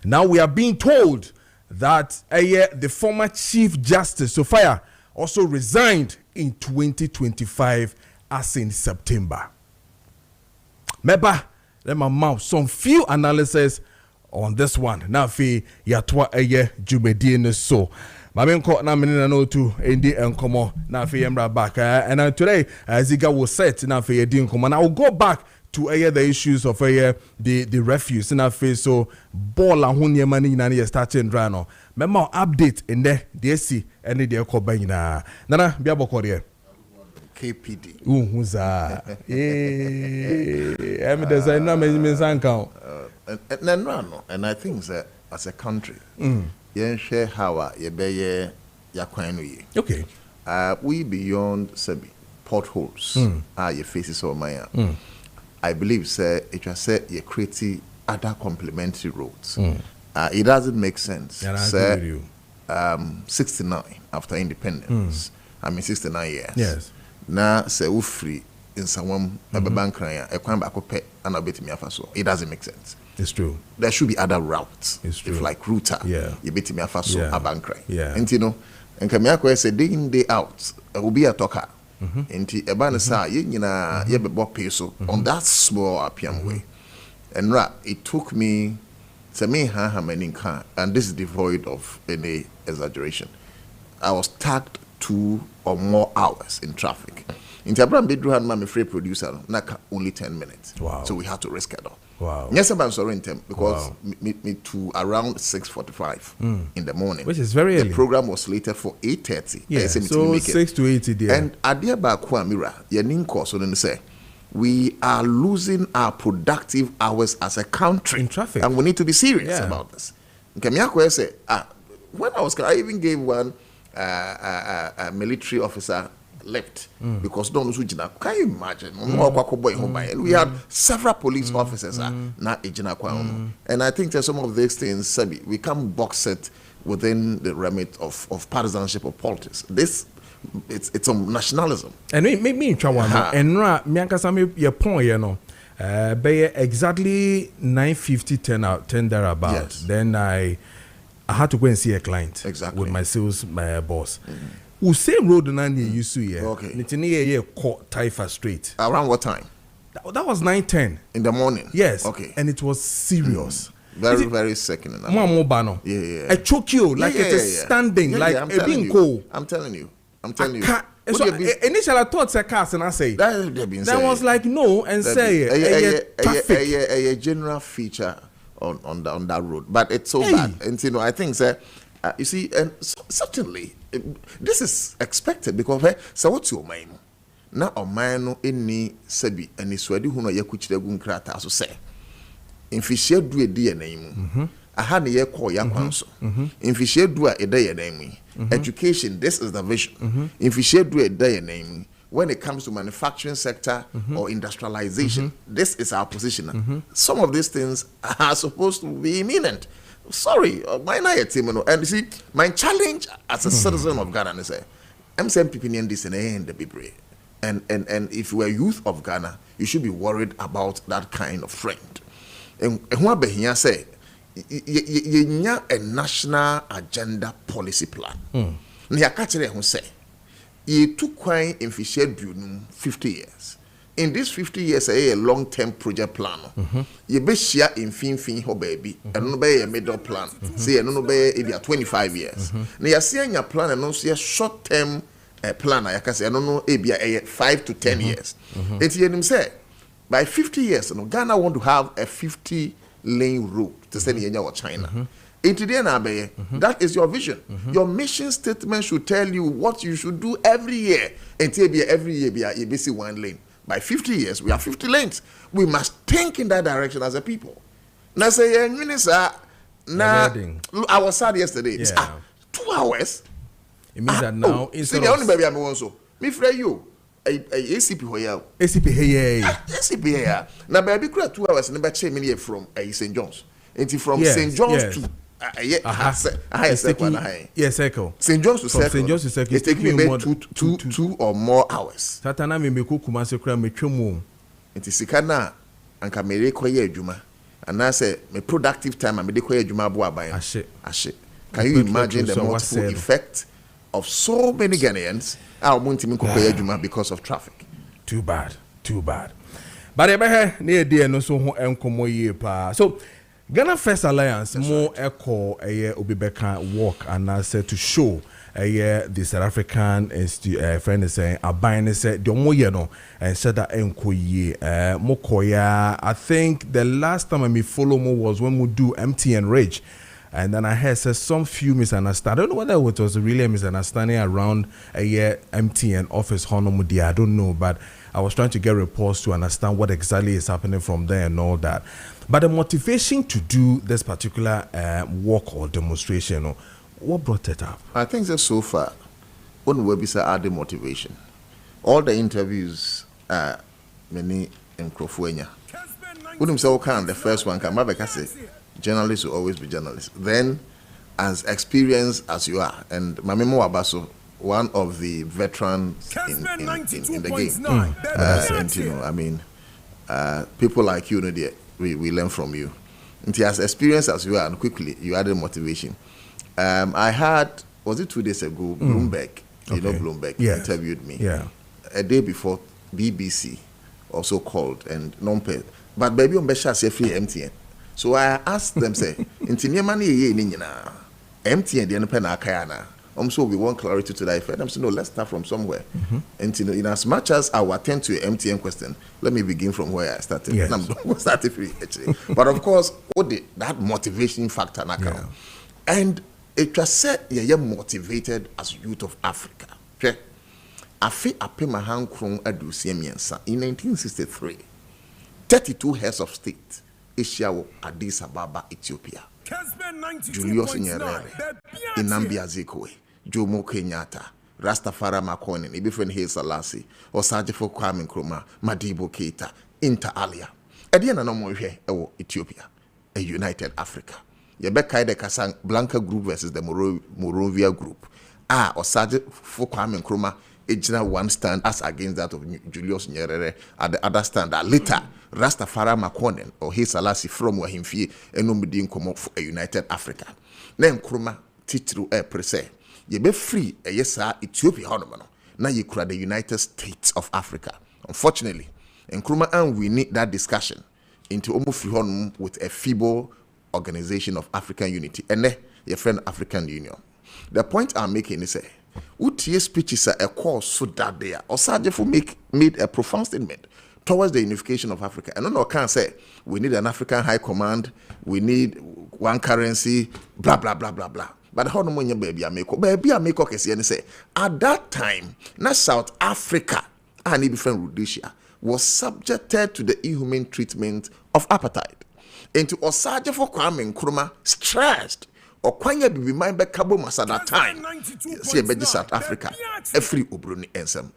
Now we are being told that the former Chief Justice Sophia also resigned in 2025 as in September. Meba, let me mouth some few analysis on this one. Now fi yatwa jumedie so. Mamenko na menina no to endi enkomo na fi yemra back. And today Ziga will set na fi edi enkomo. And I will go back to the issues of the refuse in our face. So ball and hun money na starting drano. Memo update in there DSC and the Kobaina. Nana Biabokore. KPD. Who's that? I'm designer and I think that as a country, you share how you be yakwanui. Okay. We beyond Sebi potholes are your faces or Maya. I believe, sir, it was said you create other complementary roads. It doesn't make sense. Yeah, sir, 69 after independence. 69 years. Yes. Now, say we free in someone a bank crying, a crime back pay and a bit me faso. It doesn't make sense. It's true. There should be other routes. It's true. If like router, yeah, you bit me faso a bank crying. Yeah. And And Kamiako said day in, day out, will be a talker. And the Ebanasa, Yina, Yabba peso on that small Apian way. And it took me, and this is devoid of any exaggeration. I was tagged 2 or more hours in traffic. In Tabram Bedru had my free producer, only 10 minutes. Wow. So we had to reschedule. Wow. Yes, I'm sorry, because me to around 6:45 in the morning. Which is very early. The program was slated for 8:30. Yeah, so 6 to 8 there. And Adia Bakwa Mira, Yaninko, so then say, we are losing our productive hours as a country. In traffic. And we need to be serious about this. Kamiako say, when I even gave one a military officer left because don't know. Can you imagine? And we had several police officers not and I think that some of these things we can't box it within the remit of partisanship or politics. This it's a nationalism. And it made me in trouble. And me your point, you know. By exactly 9:50, 10 thereabouts. Yes. Then I had to go and see a client with my sales boss. Who same road and you see okay. Nitini caught Taifa Street. Around what time? That was 9:10 in the morning. Yes. Okay. And it was serious. Very, very second. Yeah. I choke you like it is standing like a being cold. I'm telling you. So initially I thought it's a cast and I say that was like no and say a general feature on that road, but it's so bad. And you know, I think you see, and certainly this is expected because so what's your mind? Na omano eni sabi ani swadi hu no yakuchira gu nkrata so say infishia du edi enaimu aha ne ye call yakwanso infishia du a eda yenaimu education, this is the vision. Infishia du eda yenaimu when it comes to manufacturing sector or industrialization, this is our position. Some of these things are supposed to be imminent. Sorry, and you see, my challenge as a citizen of Ghana is I'm saying people in this and the people. And if you are youth of Ghana, you should be worried about that kind of trend. And what Behia say, you a national agenda policy plan. Nyakachere who say, you took quite in fisher 50 years. In these 50 years, a long-term project plan. You be share in fin ho baby, and no be a middle plan. Say no be 25 years. Now you see your plan and no see a short-term plan. I can say no no a 5 to 10 years. It's him say by 50 years, Ghana want to have a 50-lane road to send in China. That is your vision. Your mission statement should tell you what you should do every year. Until every year you be see 1 lane. By 50 years, we have 50 lanes. We must think in that direction as a people. Now say, Minister, I was sad yesterday. 2 hours. It means that now instead of only baby I'm also. Me free you. ACP here. ACP here. Now baby 2 hours and check me from St. John's. Until from St. John's to circle. St. John's to circle. St. John's to circle. It's taking me two or more hours. Satana me kumase kura me twemu. Nti sikana anka me rekoye adwuma. And I say me productive time and me rekoye adwuma bo aban. Ashe. Can you imagine the multiple effect of so many Ghanaians are wanting to koye adwuma because of traffic? Too bad. But ebe ne dey no so ho enkomo yie pa. So Ghana First Alliance more echo Obibeka work and I said to show the South African friend is saying Abine said the more no and said that enkoye mokoya. I think the last time I follow more was when we do MTN Rage. And then I heard some few misunderstandings. I don't know whether it was really a misunderstanding around MTN office Honomudi. I don't know, but I was trying to get reports to understand what exactly is happening from there and all that. But the motivation to do this particular walk or demonstration, what brought it up? I think that so far, on website are the motivation. All the interviews are many in Krofuenya. Wouldn't say okay, the first one can say journalists will always be journalists. Then, as experienced as you are, and Mamemo Abaso, one of the veterans in the game, and you know, I mean, people like you, we learn from you. And as experienced as you are, and quickly you added motivation. I had was it 2 days ago? Bloomberg, you know Bloomberg interviewed me. Yeah. A day before, BBC also called and non-pay. But baby on Besha say free MTN. So I asked them, say, "Inti money ye nina MTN the pen akayana." So we want clarity to that effect. I'm saying, no, let's start from somewhere. And in as much as I will attend to your MTN question, let me begin from where I started. Yes. I'm starting free actually. But of course, that motivation factor now. And it was said, you're motivated as youth of Africa. Okay? I feel I pay my hand in 1963. 32 heads of state, Asia, Addis Ababa, Ethiopia. Kessben Julius Nyerere, Nnamdi Azikiwe, Jomo Kenyatta, Rastafari Makonnen, Ibifren Haile Selassie, Osajifo Kwame Nkrumah, Madibo Keita, Inter alia. Ediana no more here, Ethiopia, a united Africa. Yebeka de Kasang Blanca group versus the Morovia group. Osajifo Kwame Nkrumah, Ejina one stand as against that of Julius Nyerere at the other stand. Later, Rastafari Makonnen or Haile Selassie from where him fie and no meeting come up for a united Africa. Then Nkrumah titru prese. Ye be free a yes Ethiopia honomano. Now you create the United States of Africa. Unfortunately, Nkrumah and we need that discussion into almost free honum with a feeble organization of African unity. And then your friend African Union. The point I'm making is UTA speeches are a course so that they are. Osajifo made a profound statement towards the unification of Africa. And no can say we need an African high command, we need one currency, blah blah blah blah blah. But how no money baby I make say at that time, not South Africa and different Rhodesia was subjected to the inhumane treatment of apartheid. Into Osajifo Kwame Nkrumah stressed or kwanya be mind back Cabo Masa that time. See a South Africa, every Ubruni ensem.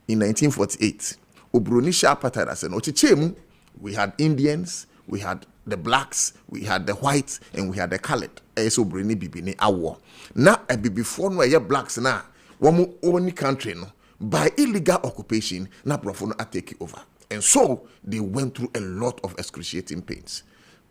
In 1948, Ubruni apartheid as an Ochichemu, we had Indians, we had the blacks, we had the whites, and we had the colored. So Ubruni bibini awo. Now a before no ye blacks na one only country no by illegal occupation na profono are taking over. And so they went through a lot of excruciating pains.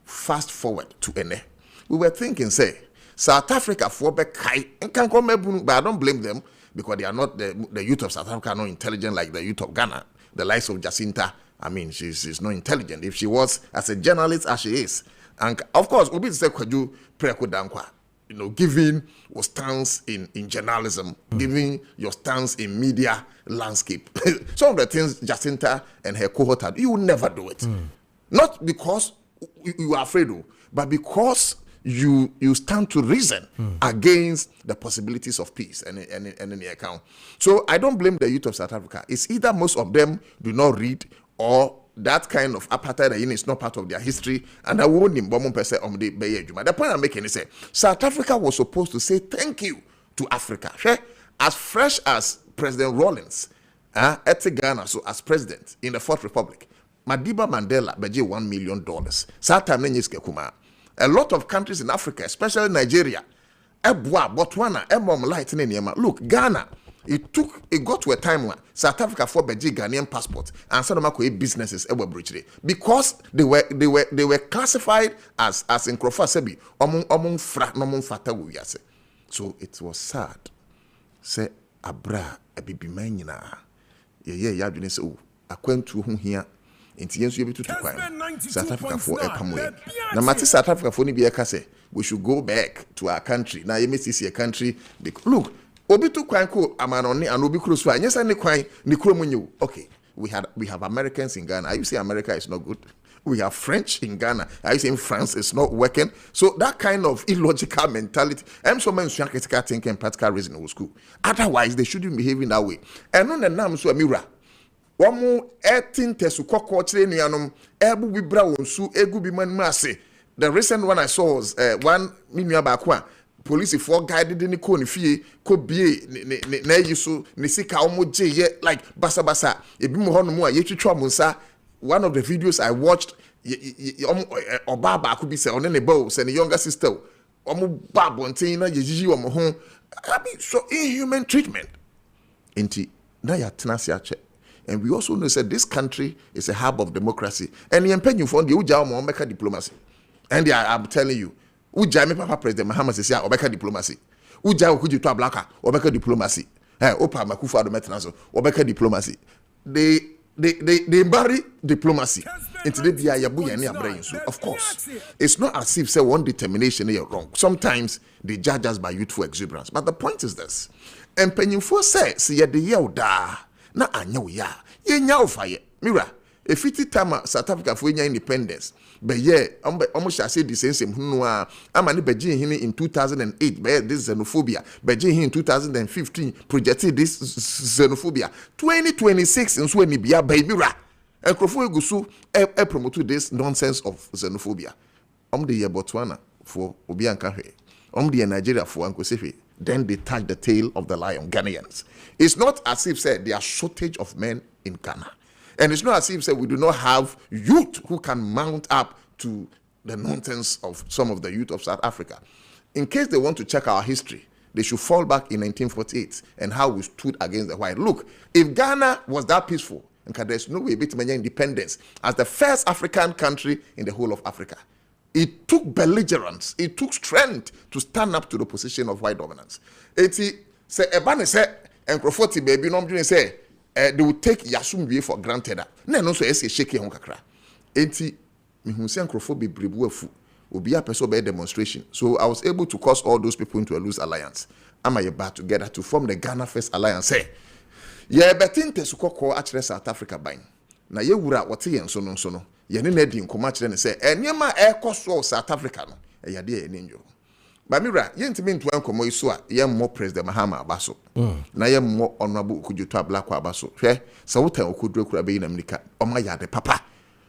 Fast forward to Ene. We were thinking, say, South Africa for Bekai and can come, but I don't blame them because they are not the youth of South Africa are not intelligent like the youth of Ghana. The likes of Jacinta, I mean, she's not intelligent. If she was as a journalist as she is, and of course, Obi say Kojo Preko Dankwah, giving your stance in journalism, giving your stance in media landscape. Some of the things Jacinta and her cohort had, you will never do it. Not because you are afraid of, but because you stand to reason against the possibilities of peace and in the account. So I don't blame the youth of South Africa. It's either most of them do not read or that kind of apartheid is not part of their history, and I won't the point I'm making is South Africa was supposed to say thank you to Africa. As fresh as President Rawlings at Ghana, so as president in the Fourth Republic, Madiba Mandela beje $1 million. A lot of countries in Africa, especially Nigeria, Botswana, look, Ghana, it got to a time when South Africa for beji Ghanaian passport and some of them businesses because they were classified as in Krofa Sebi so it was sad. Say abra abibi manyina ye adwene say akwantu ho hia enti yenso yebetu kwan South Africa for ekamwe na mate South Africa for ni bi eka say we should go back to our country na ye mesi a country look obi to kwan ko amanoni and obi cross fa nyesa ne kwan ni kromunyu. Okay, we have Americans in Ghana. Are you saying America is not good? We have French in Ghana. Are you saying France is not working? So that kind of illogical mentality, I'm so many critical thinking and practical reason in school. Otherwise, they shouldn't behave in that way. And on the name so Amira, one more 18 tesu koko training ebu bi bra wonsu egu bi man mase. The recent one I saw was one minua bakwa. Police for guided in the cone fee could be na yisu ni sika omo je like basa basa ebi mo hono mo ye twetwa mo nsa. One of the videos I watched Obaba could be say on the bow say the younger sister omo babontin na yejiji omo ho. I mean, so inhuman treatment inti na ya tenase ache. And we also know that this country is a hub of democracy and the empenyu for the uja omo meka diplomacy and I'm telling you Ujame Papa President Mahama says, Obeka diplomacy. uja okuji to ablaka obeka diplomacy opa makufa do metna so obeka diplomacy they bury diplomacy into the bia yabu ya ne abrain so of course it's not as if say one determination is wrong. Sometimes they judge us by youthful exuberance, but the point is this: empenyimfo say ye de ye oda na anya wo ya yenya ofaye mira efiti time South Africa for nya independence be ye omo sha say the same hunu a amane beji hini in 2008 be this xenophobia beji hini in 2015 projected this xenophobia 2026 nso ani bia be mira enkrofo egusu promote this nonsense of xenophobia de ye Botswana for obi anka hwe de Nigeria for ankosefe. Then they touch the tail of the lion, Ghanaians. It's not as if said there are shortage of men in Ghana. And it's not as if said we do not have youth who can mount up to the nonsense of some of the youth of South Africa. In case they want to check our history, they should fall back in 1948 and how we stood against the white. Look, if Ghana was that peaceful, there's no way to maintain independence as the first African country in the whole of Africa. It took belligerence, it took strength to stand up to the position of white dominance. Eti say ebane say enkrofoti baby no mdwene say they will take Yasumbi for granted. Na no so ese shake hon kakra. Eti mihu say enkrofo bebrebu afu obi apeso be demonstration. So I was able to cause all those people into a loose alliance. Am I back together to form the Ghana First Alliance? Say ye betinte sukoko akere South Africa ban. Na ye wura wote yen so no. Yene na di nkoma kire ne se enema ekoso South Africa no ya de ene nyo ba mira yentimi nto nkoma iso a ye mo president Mahama abaso na ye mo honorable Kojo Preko Dankwah abaso hwe se wotan okoduro kura be na America oma ya de papa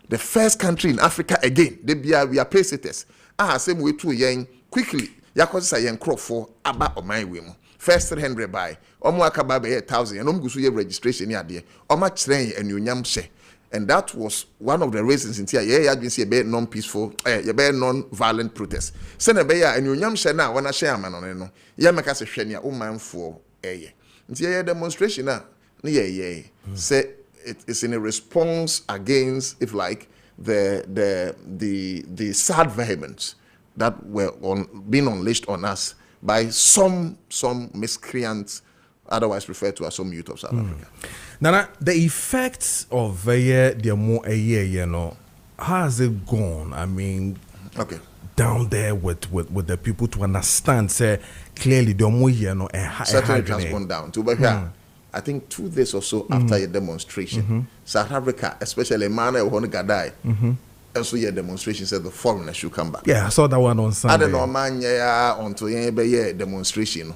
the first country in Africa again they be we are pesitors asem we tu yen quickly yakosa yen crofo aba oman we mu first 300 by omo akaba be 1000 enom gusu ye registration ni ade oma kire enuonyam hye. And that was one of the reasons in here. Yeah, you see a very non-peaceful, a very non-violent protest. Send a bear and you young shana wanna share man on no. Yeah, make us a shania, man for a year. Yeah, demonstration now. Yeah. Say it's in a response against, if like, the sad vehemence that were being unleashed on us by some miscreants, otherwise referred to as some youth of South Africa. Nana, the effects of the more a year, you know, how has it gone? I mean, okay, down there with the people to understand, say clearly the more you know, certainly it has gone down. To I think 2 days or so after a demonstration, South Africa, especially Emmanuel Gadai, and so your demonstration said the foreigners should come back. Yeah, I saw that one on Sunday. I don't know, man, onto a demonstration.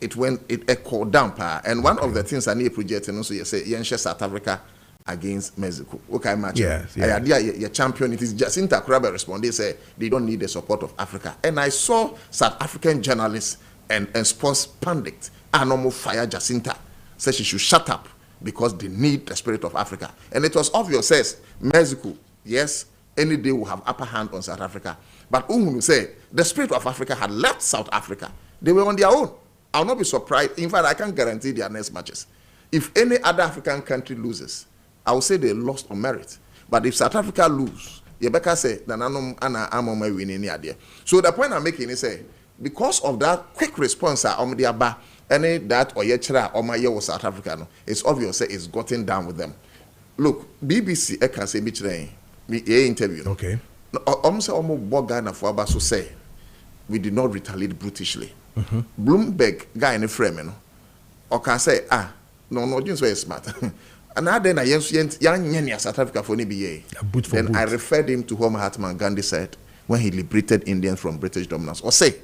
It echoed down, and one of the things I need project and also you say South Africa against Mexico. Okay, match. Yes. Your champion. It is Jacinta Kraber responded. They say they don't need the support of Africa, and I saw South African journalists and sports pundits normal fire Jacinta. Say she should shut up because they need the spirit of Africa, and it was obvious. Says Mexico, yes, any day will have upper hand on South Africa, but say the spirit of Africa had left South Africa. They were on their own. I'll not be surprised. In fact, I can guarantee their next matches. If any other African country loses, I will say they lost on merit. But if South Africa lose, Rebecca say, then I'm winning idea. So the point I'm making is say, because of that quick response on the aba, any that or yechra or my year was South Africa, it's obvious say it's gotten down with them. Look, BBC, I can say me interview. Okay. Almost Bogana for Abaso say, we did not retaliate brutishly. Bloomberg guy in a frame, or can say, no, just very smart. And then I young South Africa for NBA. Then I referred him to what Mahatma Gandhi said when he liberated Indians from British dominance. Or say,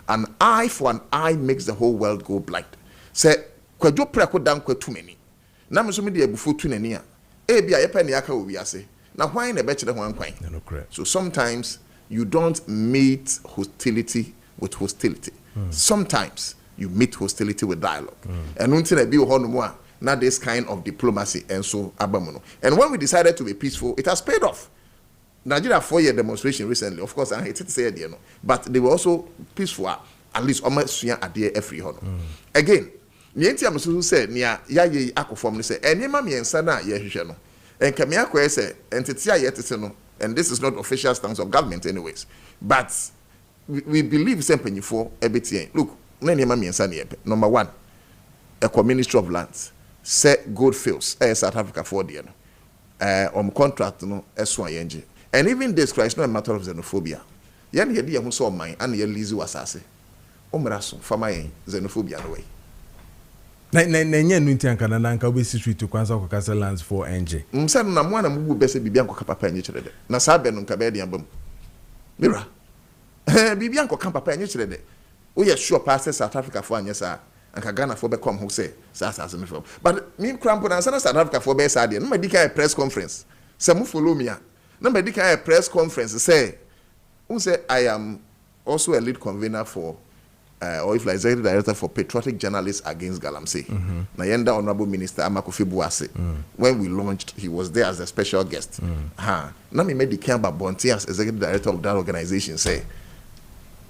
an eye for an eye makes the whole world go blind. Say, Kojo Preko Dankwah too many. Now, so many before too many. Ebi a yepa ni aka obi ase. Now, why in a better than one coin? So sometimes you don't meet hostility with hostility. Sometimes you meet hostility with dialogue. And until I be not this kind of diplomacy and so abamono. And when we decided to be peaceful, it has paid off. Nigeria 4-year demonstration recently, of course, I hate to say it, but they were also peaceful. At least almost a day every honor. Again, Nienti Amasusu said, Nia Yaye Akofom say, and Yemami and Sana Yahishano. And Kamiako say, and Titia Yetisano, and this is not official stance of government, anyways. But we believe something for everything. Look, na nneɛma mmiɛnsa ne yɛpɛ. Number 1, ɛkɔ Ministry of Lands say gold fields South Africa for the contract no ɛso ayɛngye. And even this Christ no a matter of xenophobia. Yɛn yɛde yɛn ho so ɔman ana yɛ lease wasase. Ɔmmra so fama yɛn xenophobia no way. Na nyɛ no nti anka na anka obesi street to kwanza ko kasa lands for NJ. Msa no na mo ana mo bɛsɛ bibia nkɔ papa nyɛ kyerɛ de. Na saa bɛ no nka bɛ de abam. Mira. Bibia nkɔ kan papa nyɛ kyerɛ de. O yɛ sure pass South Africa for anyɛ saa. Anka Ghana for be come ho say saa no from. But me crampo na South Africa for be saa de. No ma dika press conference. Say mo follow me a. No ma dika press conference say who say I am also a lead convener for or if like executive director for Patriotic Journalists Against Galamsey. Na yenda honorable minister Amakofi Boase. When we launched, he was there as a special guest. Na me made the Kamba Bonti as executive director of that organization say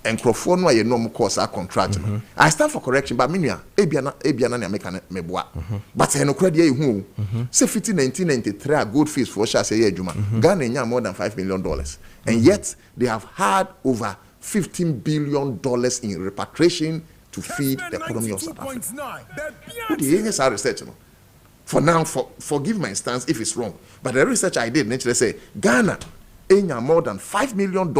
and Crawford no ye no mo course our contract. I stand for correction, but minia ebiana na make meboa. But no credit ye hu. Say 1993 a good fees for share say adwuma. Ghana nya more than $5 million. And yet they have had over $15 billion in repatriation to feed the economy of South Africa. Who the hear our research? No? For now, forgive my stance if it's wrong. But the research I did, naturally say Ghana enya more than $5 million.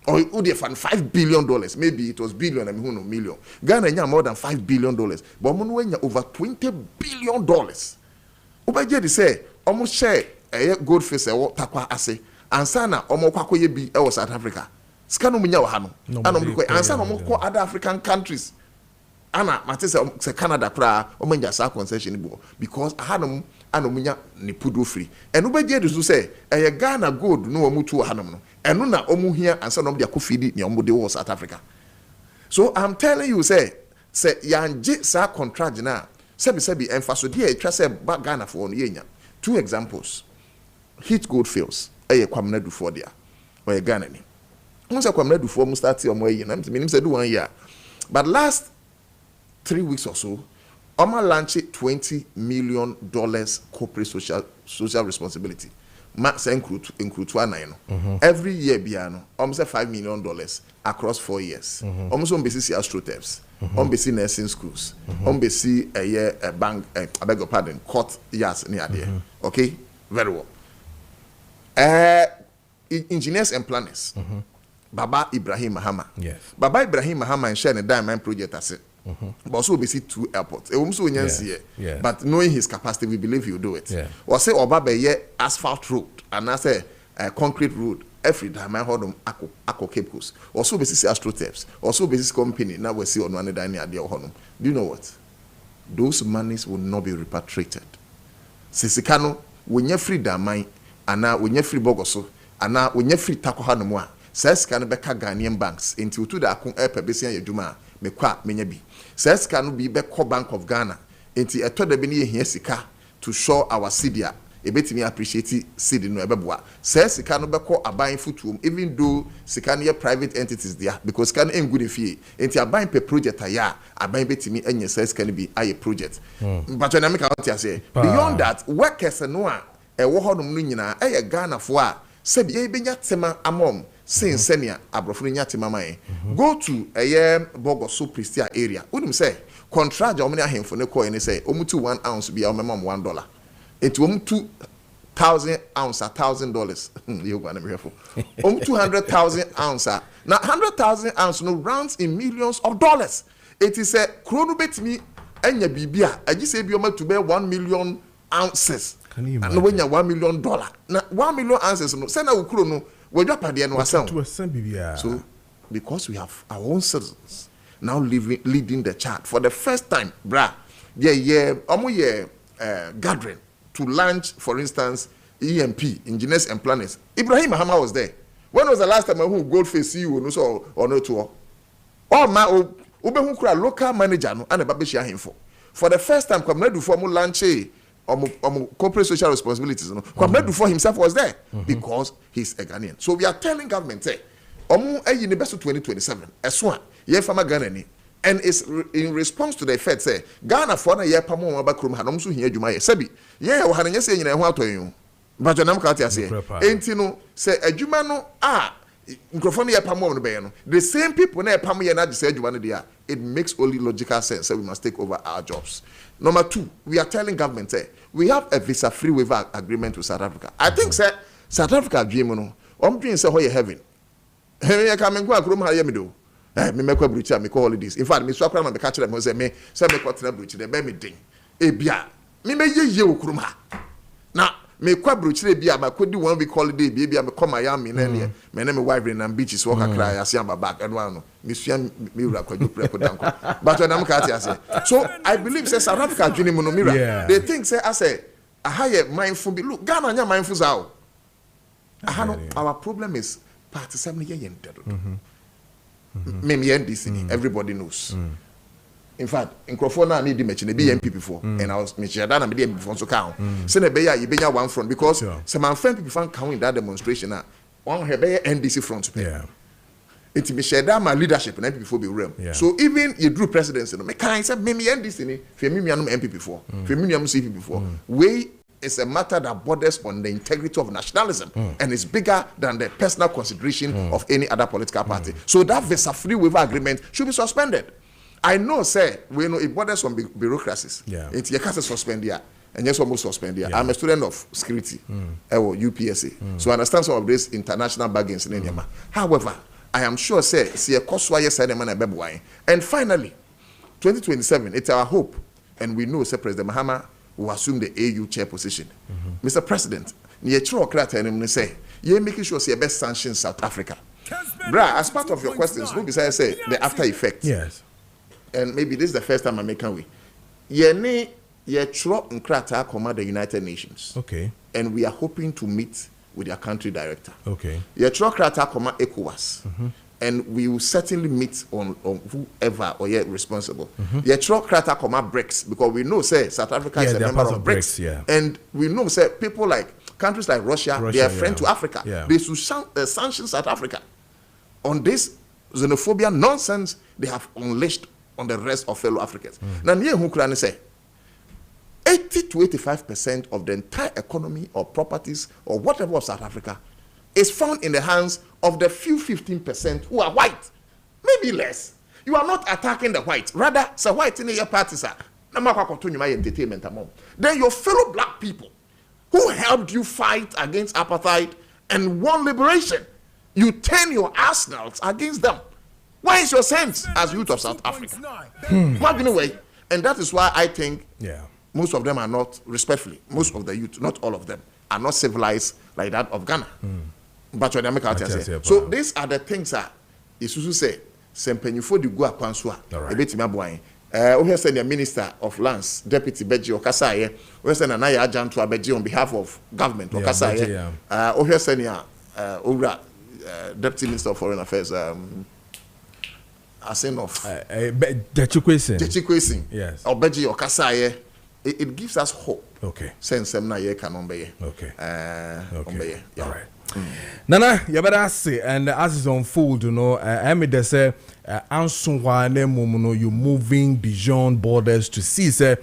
Or who they fund $5 billion? Maybe it was billion, I mean, who know million. Ghana enya more than $5 billion. But we enya over $20 billion. Ubaje they say almost share a gold face takwa ase. Ansana omo kwako ye bi e South Africa. Skano munya wa hano. Ano mko ansa no mko other African countries. Ana matese se Canada kra omo nya sa concession bo because hano ano munya ni pudo free. Enu beje de so say e Ghana gold no omo tu hano no. Enu na omo hia ansa no de akofidi ni omo de wo South Africa. So I'm telling you say yanje sa contract na sebi emfaso de e twa say Ghana for no yenya. 2 examples. Hit gold fields. Kwamna do for there. Or Ghana ni. Once Kwamna do for mu start your way na me say do 1 year. But last 3 weeks or so, Oma launched $20 million corporate social responsibility. Max include every year biano, almost $5 million across 4 years. Almost on basis astroturfs, on basis nursing schools, on basis a year a bank, I beg your pardon, court yards near there. Okay, very well. Engineers and planners. Baba Ibrahim Mahama. Yes. Baba Ibrahim Mahama and share a diamond project as it. But also we see 2 airports. But knowing his capacity, we believe he'll do it. Yeah. Or say Oba ye asphalt road and I say concrete road. Every time I heard them Ako Cape Coast. Also we see astroturfs. Also we see company. Now we see on one idea. Do you know what? Those monies will not be repatriated. Sisikano when you free damai. Ana when you free bogoso, ana when you free takoha no moa. Says can be Ghanaian banks into to the akun air besia yeduma me kwa menyabi. Says can be Bank of Ghana into a third beni here sika to show our cidia. A bit me appreciate city no ebeboa. Says can be call a buying foot even though sikania private entities there because can ain't good fee. Into a buying per project a buying bit me and says can be a project. But when I make out say beyond that, workers and no ɛwɔ hɔ nom no nyinaa ɛyɛ Ghana fo a sɛbi ɛbɛnya tema amom sen senia abrofo no nya tema man go to Bogoso Prestia area wonim sɛ contract a ɔmo ne ahemfo ne kɔɛ ne sɛ ɔmo tu 1 ounce bia ɔmo $1 enti ɔmo 2,000 ounce $1,000 you go na me hwefo ɔmo 200,000 ounce na 100,000 ounce no rounds in millions of dollars it is a chrono betimi anya bibia agi sɛ bi ɔmo to be 1 million ounces. And when you $1 million, now 1 million ounces, no, send our crew no, we drop at the end of So, because we have our own citizens now leading the chart for the first time, gathering to launch, for instance, EMP, engineers and planners. Ibrahim Mahama was there. When was the last time who Goldface CEO no so or no tour? Oh my, Ube local manager no and a baby share him for the first time, come ready for launch. Corporate social responsibilities. Kwame before himself was there because he's a Ghanaian. So we are telling government, say, University 2027, Eswan, ye fama Ghana ni, and it's in response to the effect, say, Ghana for na ye pamo mabakrum hanomsu hiye jumaye. Sebi, ye wahananye se nyina ho ato yin. But you say, Entino, say, a jumano, microphone here pam no be no the same people na pam here na say adwuma no dia it makes only logical sense that we must take over our jobs. Number 2, we are telling government we have a visa free waiver agreement with South Africa. I think South Africa dream no dream say how heaven you come go akrom ha ye me do me mekwa bruchi me call holidays. In fact me so akra na me catch them say me say me kwatena bruchi dem be me den e bia me ye okrom ha na me kwa bruchi bia ma kodi 1 week holiday bia me come Miami na ne me na me wife na beaches walk akra ya sia back and one me sua me wura Kojo Preko Dankwah but when am catch say so I believe say South Africa dream no mira they think say I say aha mindful be look Ghana nya mindful sao our problem is Party 7 year ended. NDC, everybody knows. In fact, in Crofona, I need to mention the BNP before, and I was mentioning that I'm the BNP before so count. Send a bayer, you be one front because some of friend people found counting that demonstration. One have NDC front. Yeah. It's me share that my leadership and MP before be real. So even you drew presidency, no, me can't say me NDC, for me I'm MP before, for me I'm CP before. We. It's a matter that borders on the integrity of nationalism and is bigger than the personal consideration of any other political party. So that visa free waiver agreement should be suspended. I know, say, we know it borders on bureaucracies. It's you can't suspend here, and yes, almost suspend here. I'm a student of security, UPSA, so I understand some of these international bargains in India. However, I am sure, say, see a cost why yes, and finally, 2027, it's our hope, and we know, say, President Mahama will assume the AU chair position. Mr. President, you say you're making sure you best sanction South Africa. Bra, as part of your questions, who besides say the after effect? Yes. And maybe this is the first time I'm making way. You throw Nkrata command the United Nations. Okay. And we are hoping to meet with their country director. Okay. You throw Nkrata command ECOWAS. And we will certainly meet on whoever or yet responsible. Yeah, Krata command BRICS because we know say South Africa is a member of BRICS. And we know say people like countries like Russia they are friends to Africa. They should sanction South Africa on this xenophobia nonsense they have unleashed on the rest of fellow Africans. Now here who can say 80 to 85% of the entire economy or properties or whatever of South Africa is found in the hands of the few 15% who are white, maybe less. You are not attacking the white, rather, it's a white in your party, sir. Entertainment among. Then your fellow black people who helped you fight against apartheid and won liberation, you turn your arsenals against them. Where is your sense as youth of South Africa? Anyway, and that is why I think most of them are not, respectfully, most of the youth, not all of them, are not civilized like that of Ghana. But so these are the things that Isusu say, Sempenyufo di go akwansua, ebetimi aboan. We send the Minister of Lands, Deputy Beji Okasaye, we send na ya ajanto abeji on behalf of government Okasaye. We send ya Ura Deputy Minister of Foreign Affairs Asen of Dechikwesi. Yes. Obeji Okasaye. It gives us hope. Okay. Sense them na ye canon be. Okay. Okay. All right. Nana, you better say, and as it's unfold, you know, I mean, they say, you moving beyond borders to see, say,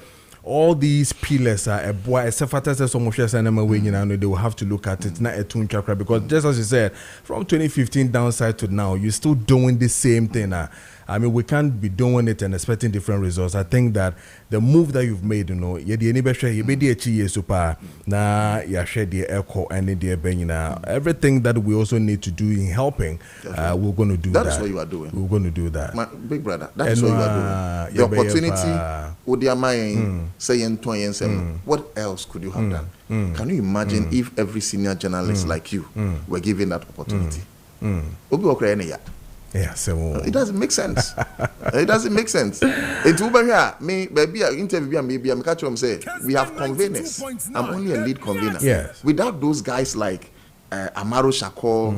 all these pillars are a boy, except for some of they will have to look at it, not a tune chakra, because just as you said, from 2015 downside to now, you're still doing the same thing. I mean, we can't be doing it and expecting different results. I think that the move that you've made, you know, everything that we also need to do in helping, we're going to do that. That is what you are doing. We're going to do that. My big brother, that is what you are doing. The opportunity, with your mind, saying, what else could you have done? Can you imagine if every senior journalist like you were given that opportunity? Yeah, so it doesn't make sense. It doesn't make sense. It's over here. Me, baby, interview maybe I'm catch them say we have conveners. I'm only a lead convener. Yes. Without those guys like Amaro Shako,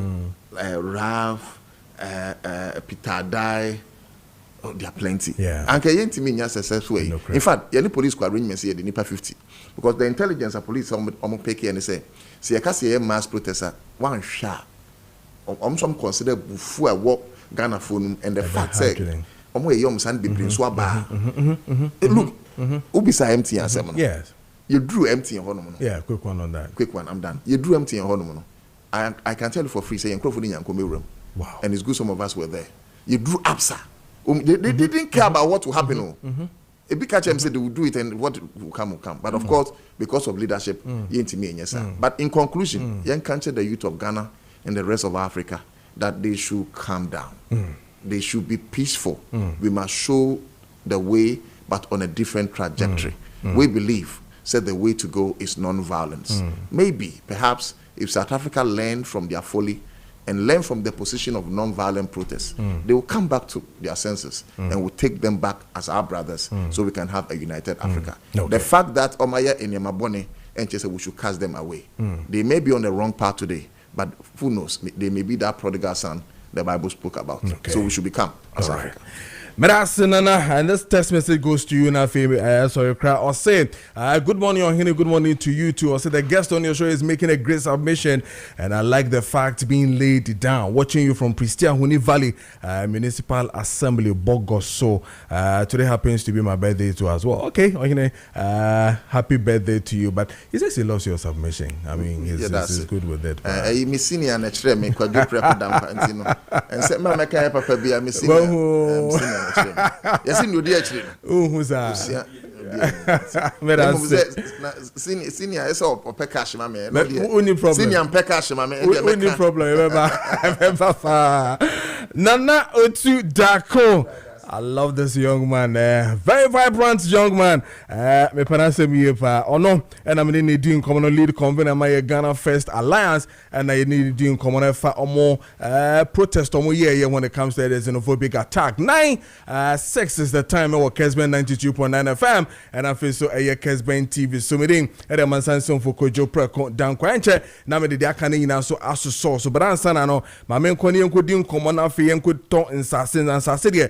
Ralph, Peter Dai, there are plenty. Yeah. And can you mean successful way? In fact, any police squad arrangements here the NIPA 50 because the intelligence and police are pay and they say, see, I can see a mass protester one shot. Some consider before I walk Ghana phone and the fact say young son be prince waba. Look, Ubisa empty and yes. You drew empty in Honomono. Yeah, quick one on that. Quick one, I'm done. You drew empty in Honomono. I can tell you for free, say, wow. And it's good some of us were there. You drew APSA. They didn't care about what will happen. A big catch said they will do it and what will come. But of course, because of leadership, but in conclusion, young country, the youth of Ghana and the rest of Africa, that they should calm down. They should be peaceful. We must show the way, but on a different trajectory. We believe, said the way to go is non-violence. Maybe, perhaps, if South Africa learned from their folly and learn from the position of non-violent protests, they will come back to their senses and will take them back as our brothers so we can have a united Africa. Okay. The fact that Omaya and Yamabone and Chese, we should cast them away. They may be on the wrong path today, but who knows? They may be that prodigal son the Bible spoke about. Okay. So we should become as Africa. And this text message goes to you now, sorry, cry or say, good morning, Ohene, good morning to you too. Or say the guest on your show is making a great submission, and I like the fact being laid down. Watching you from Pristia Huni Valley Municipal Assembly, Bogos. So today happens to be my birthday too as well. Okay, Ohene, happy birthday to you. But he says he loves your submission. I mean, he's good with it. I'm senior and Kojo Preko Dankwah, and said, "Mama, can I papa be a senior?" Yes, in your dear children. Who's that? Senior is all Pekash, mamma. Only problem. Senior Pekash, mamma. Only problem. Remember, Nana Otu Dako. I love this young man. Very vibrant young man. Me pronounce me or no, and I'm in doing common lead convener my Ghana First Alliance, and I need doing common or more protest or more when it comes to the xenophobic attack. 9-6 is the time of Kessben 92.9 FM, and I feel so a Kessben TV. So me ding at the Mansanson for Kojo Preko Dankwah. Now me the akane na so aso so but answer na no my men kwani enko din common afi enko to nsase na nsase de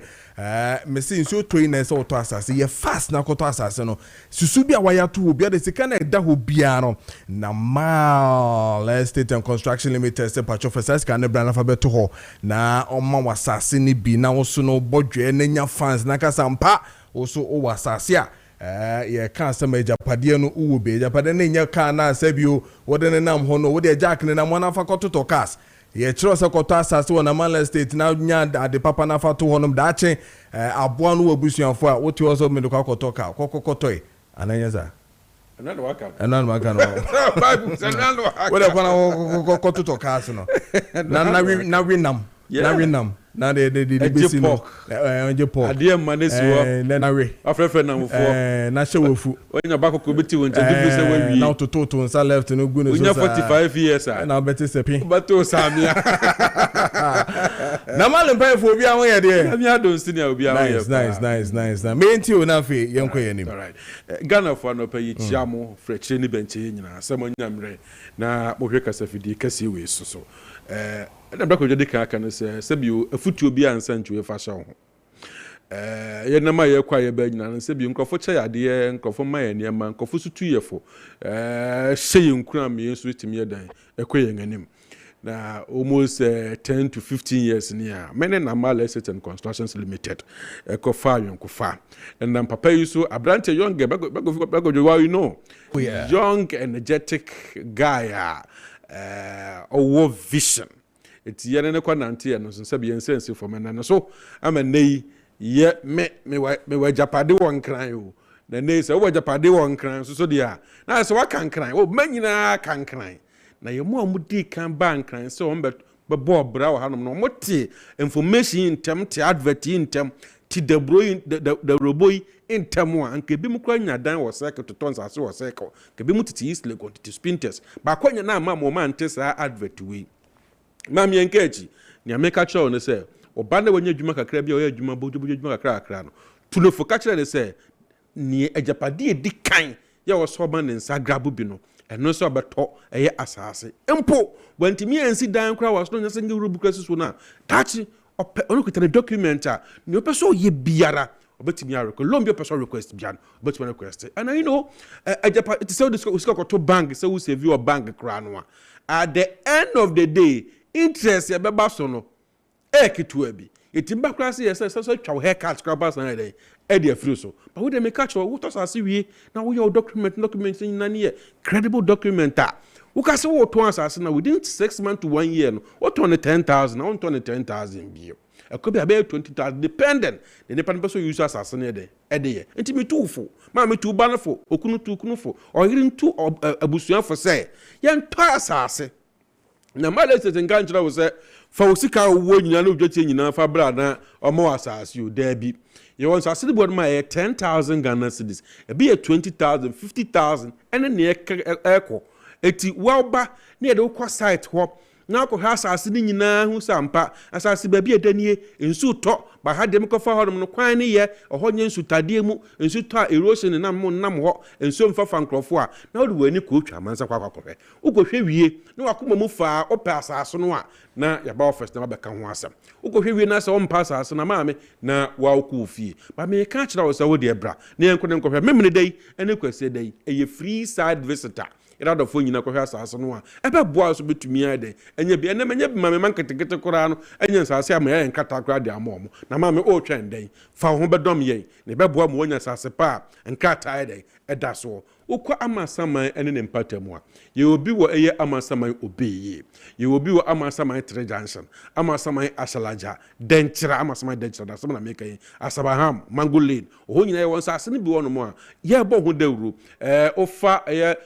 mesi so trainers or to asase ye fast na koto asase no susu bia waya to obi de sika na da ho bia no na mal estate and construction limited se patcho first can brand alphabet to ho na omma wasase ni bi na wo so no bodwe na nya fans na kasampa wo so o wasase a ye kan sama japade no uwo be japade na nya kan na asabio wo de nam ho no wo de jack ne na mo na fa koto to cars ye chiro se koto asase wona Manla State na nya ade papa na fa to honum da che aboa no wabusuanfo a wote also me do koto ka kokotoi ananya za another waka no Bible say another waka we de kwana koto to cars no na winam na de bisi no onje pork adie manesiwo na we afrefe na mfo na shewofu onya bakoko beti won tedi se we wi na to nsa left no gu no so onya 45 years na beti sepi bato samia na malempa fo obi awon ye de mi adon senior obi awon ye nice na me nti o na fe yenko ye nim all right Ghana for no pay chiamo freche ni benche nyina samonya mre na mohwe kasafidi kase we so na brako jodi kan no se bio afutuo bi ansa ntwe fa sha ho ye na ma ye kwa ye ba nyina se bio nkofo che yade nkofo ma ye niam nkofo sutu yefo hye nkura me yesu timi ye dan ekwe ye nganim na almost 10 to 15 years near many na Maakye Estate and Constructions Limited ekofa yonkofa and papa yuso abrante young bago you know young energetic guy owo vision it's yene ne kwa nante no so be sense for me na so am nei ye me japade won kran o na nei se wo japade won kran so dia na se wa kan kran o manyina kan kran na ye mo amudi kan ban kran so on be bo bra wa hanom no mote information intem te advert intem ti the roboi intem wa anke bi mu kwa nya dan wo cycle to tons ase wo cycle ke bi mu titi east legon titi spinters ba kwa nya na ma mo man te sa advert we mam yen kachi ni ameka cho no se oba na wanya adwuma kakra bia o ya adwuma bo adwuma kakra no tulofo ka kire ne se ni ajapade edi kan ya wo so ban ne nsa grabo bi no eno so abeto eye asase empo wantimi ansi dan kra was no nya sengi rubuka so na tachi ono kitane document a ni opeso ye biara obetimi are Colombia person request bian obetimi request and you know ajapa it say this go to bank say we save your bank kra no at the end of the day interest ya beba so no ekitu abi etimba kra say yes so twa haircut scrubbers na dey e dey free so but we dey make catch we to say we na we your document na credible document Ukase wo to asase na within 6 months to 1 year no what on 10,000 na on 10,000 bio e could be about 20,000 dependent the nipa person use asase na de ye enti me tuufo ma me tu ba no fo okunu tu kunu fo o yiri ntu abusuan fo say ye nto asase na male se nka nchira wo say fa osika wo nyina na odwatie nyina fa bra na omo asase o da bi ye won asase bo ma ye 10,000 Ghana cedis e be 20,000 50,000 ene ne ekọ eti welba na ye de kwa site ho na akọ asase ni nyina hu sampa asase ba bi edanie ensu to ba ha dem ko fa ho no kwan ne ye oho nye ensu tade mu ensu to erosion nam ho ensu mfa fa nkrofo a na wo de wani ko twa mansa kwa kwakohwe ukohwe wie na wakoma mu fa ope asase no a na ya ba office na ba ka ho asam ukohwe wie na se o mpa asase na maame na wa ku fie ba me ka kira wo se wo de bra na enko ne nkohwe memene dai ene kwase dai eye free side visitor irado fo nyina kohwe asase no a ebe boa so betumi ade enye bi ene menye mame manketekete kora no enye asase am ya nkata kora de amomo na mame o twen den fa ho bedom ye ne be boa mo wonya asase pa nkata ade eda so ukwa amasaman ene ne mpatamu a ye obi wo eye amasaman obeye ye obi wo amasaman trejanson amasaman asalaja denchira amasaman denchira da na meka yi asabaham mangolin ho nyina ye won sa asene bi wono mo a ye bo ho dawru ofa ye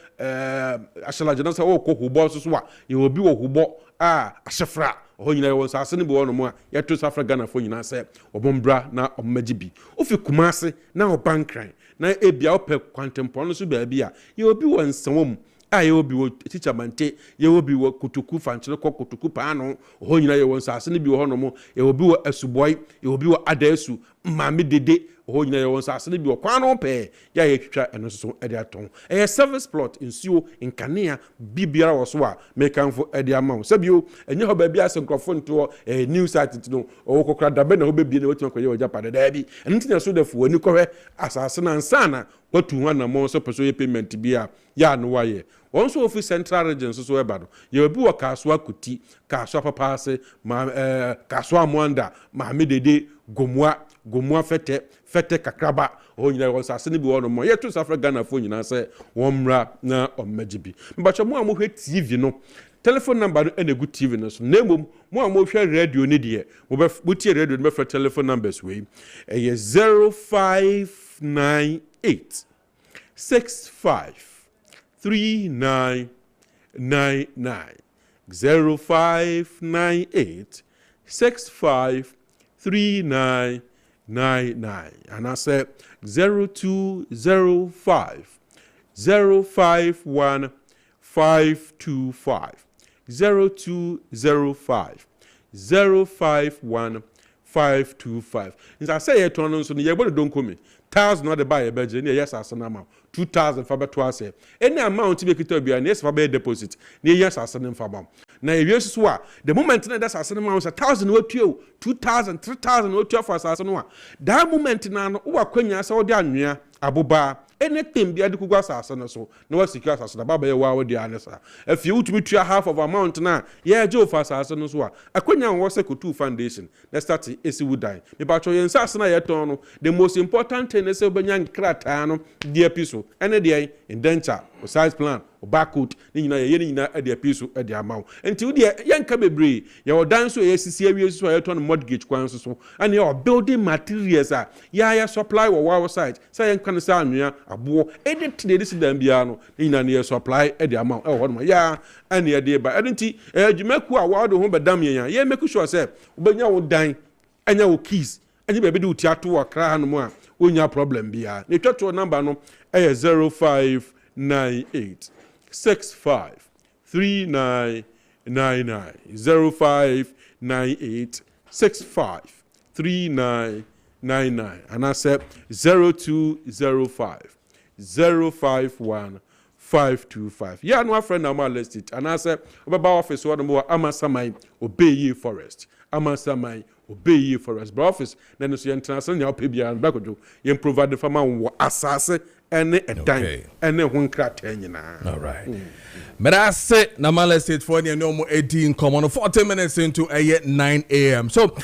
asalaja na sa wo ko hubo so a ye obi wo hubo a ahyefra ho nyina ye won sa asene bi wono mo a ye to safra Ghana fo nyina se obombra na omagibi ofi kumase na obankran na ebia opɛ kwantempo no so baabi a ye obi wɔ nsɛwom a ye obi wɔ teacher mante ye obi wɔ kutuku fankyere kɔ kutuku paano ho nyina ye wɔ nsase ne bi wɔ no mo ye obi wɔ asuboi ye obi wɔ adaesu maame dede ho nyina ye wɔ nsase ne bi wɔ kwano pɛ ya ye twitwa ɛno so ɛde aton ɛyɛ service plot nsuo nkanea bibiara wɔ so a mekanfo ɛde ama wo sabio ɛnyɛ hɔ baabi ase nkrɔfo nto new site no ɔwɔ kokra dabe na ho bebie na wɔtuma kɔyɛ ɔgya pada daabi ɛno ntina so dafo ani kɔhwɛ asase na nsana watu ho na mo so pɛso ye payment bi a ya no waye wɔn so ofi central region so ɛba no ye obi wɔ kasoa kuti kasoa papa ase ma kasoa moanda maame dede gomua fete kakraba ho nyina won sase ne bi wono mo yeto safra Ghana fo nyina se won mra na omagibi mbacho mo amohwe TV no telephone number no enegu TV no so na mom mo amohwe radio ne de mo butie radio no be telephone numbers we 0598 65 3999 0598 65 3999 and I said 0205 051 525 0205 051 525. As I say, it on so you don't come. 1,000 not the buy a budget. Yes, as an amount 2,000 for twice. Any amount to make it be an yes for deposit. Near yes, as an infam. Now, if you swear, the moment that's as an amount 1,000 what you 2,000, 3,000 what you for assassin. That moment now, who are Quenya saw the Abuba. Anything be able to go assassin so no secure assassin. Baba, you are the answer. If you to meet your half of amount now, yeah, Joe for assassin as well. A Quenya was a two foundation. Let's start AC would die. About your assassin, the most important thing is a young cratano, dear piso, and a day in denture or size plan. Backward, then at the episode at the amount. Until the young cabby, your dance to a serious mortgage council, and your building materials are ya supply or our side. Say, concern a boy, edit this Dambiano, in a near supply at the amount. Oh, what my ya, and the idea by identity, you make who are wild home, but Damia, ye make sure, say, but you will dine, and you will kiss, and you maybe do theatre or cry no more. When your problem be a to a number no 0598 65 3999 0598 65 3999 and I said 0205 051 525. Yeah, no friend now list it and I said about office one more Amasamai obey ye forest Amasamai obey ye forest but office then so international pay bia and back do you provide the farmer assase ene edan ene ho nkrata nyina. All right. But I say Namale State for the no more 18 common 40 minutes into 9 a.m. So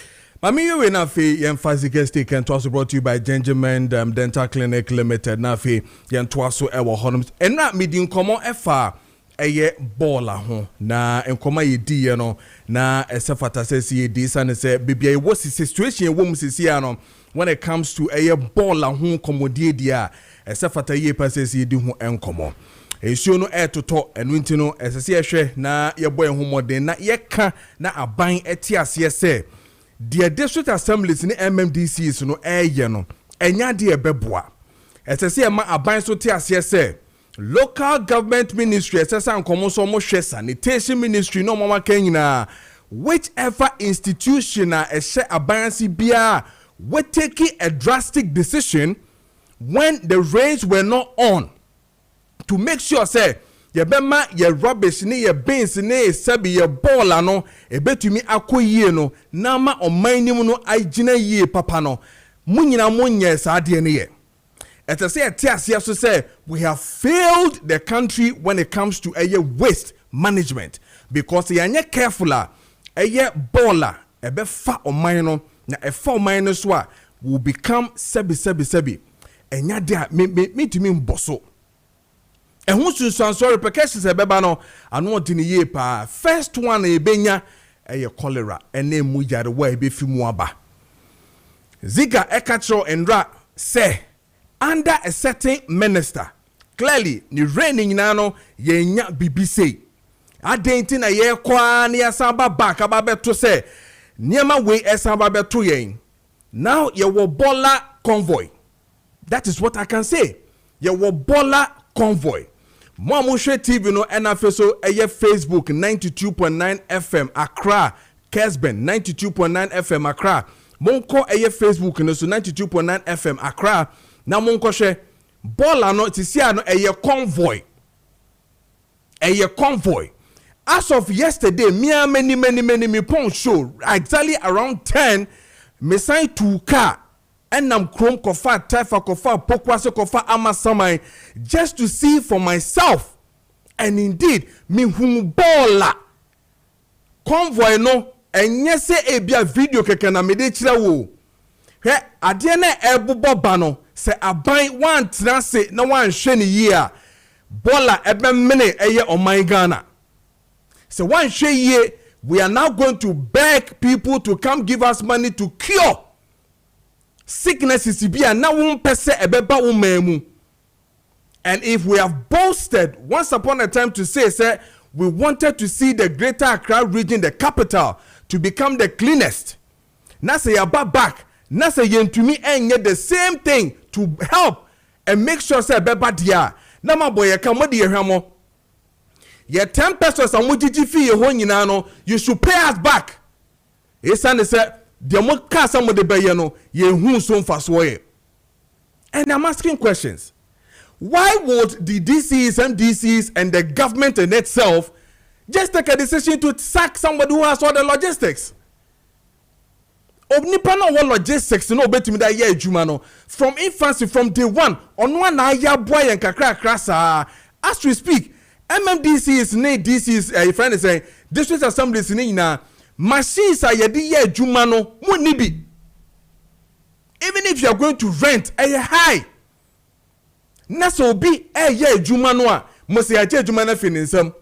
Mami you na fe yen physical stick and was brought to you by Gentleman Dental Clinic Limited na fe yen twaso e wo honum. Enra meeting common efa eye ball ho na enkoma ye di ye no na ese fata se si di sane se bibia e wo situation e wo mu sisi ano when it comes to eye ball ho komodie dia ese fata ye pa se si di ho enkomo esuo no etoto enu nti no ese se ehwe na ye boy ho modern na ye ka na aban eti ase se the district assemblies ni MMDCs no eye no enya de ebeboa ese se ma aban so ti ase se local government ministry esesa nkomo so mo hwe sanitation ministry no mama kanyina whichever institution a ehye abansi bia we taking a drastic decision when the rains were not on to make sure say ye bema ye rubbish ni ye bins ni sabi ye ball ano ebetumi akoyie no na ma omannim no agina yie papa no munyina monye saade ne ye. It is say we have failed the country when it comes to a waste management because you are not careful. A baller, a be fa or minor, na a fa minus wa will become sebi. And ya there me to mean bosso. And who's to sorry percussions a bebano and what in a year pa first one a benya a cholera and name muja the way be fimuaba. Ziga ekatro and ra say. Under a certain minister, clearly, ni reigning nano ye nya BBC. Adenti na ye kwa ni asaba back ababe to say, niema we asaba be to yen. Now ye wo bola convoy. That is what I can say. Ye wo bola convoy. Mwamushe TV no NFSO eye Facebook 92.9 FM Accra, Kessben 92.9 FM Accra. Monko eye Facebook no so 92.9 FM Accra. Na monkoshe bola no tisia no eye convoy as of yesterday many pon show exactly around 10 me sign to car enam krom kofa taifa kofa pokwase kofa amasamai just to see for myself and indeed me hum bola convoy no enye se ebia video keke na me de kira wo he ade na ebubo ba no se aban wan trase na wan hwe ne yie bola ebe mene eye oman Ghana se wan hwe yie we are now going to beg people to come give us money to cure sicknesses bia na won pese ebeba wo mamu. And if we have boasted once upon a time to say we wanted to see the greater Accra region, the capital, to become the cleanest, na say yaba back na say yentumi enye the same thing to help and make sure say beba dia na maboy ye ka modi ye hwamo ye 10 pesos amugigi fi ye ho nyina no you should pay us back. Esane say the mo ka some de be ye no ye hu so mfaso ye. And I'm asking questions. Why would the DCs, MDCs and the government in itself just take a decision to sack somebody who has all the logistics? Omnipano what logistics no betimi that year adwuma no from infancy, from day one on one aya boy and kakra krasa as we speak. MMDCs ne DCs if I say district assemblies ne na machines are yedi year adwuma no mo ni bi. Even if you are going to rent a high na so bi ye adwuma no a mo se ache adwuma na finisam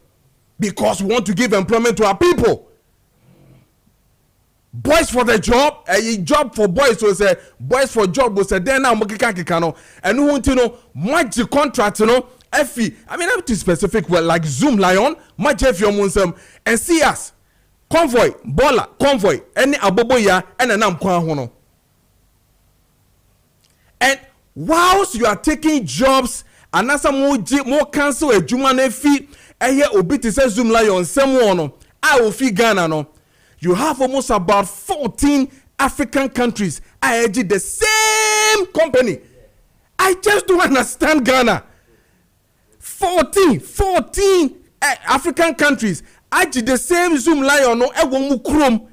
because we want to give employment to our people. Boys for the job, a job for boys, so say boys for job was a then now mokika no and who want to know much the contract no FE. I mean I'm too specific well like Zoom Lion, much FE on and see us convoy, bola, convoy, any aboboya and an amkwa. And whilst you are taking jobs and as more cancel a Juma fee, and here obiti says Zoom Lion someone I will fee Ghana no. You have almost about 14 African countries. I edit the same company. I just don't understand Ghana. 14 African countries. I did the same Zoom Lion no Chrome.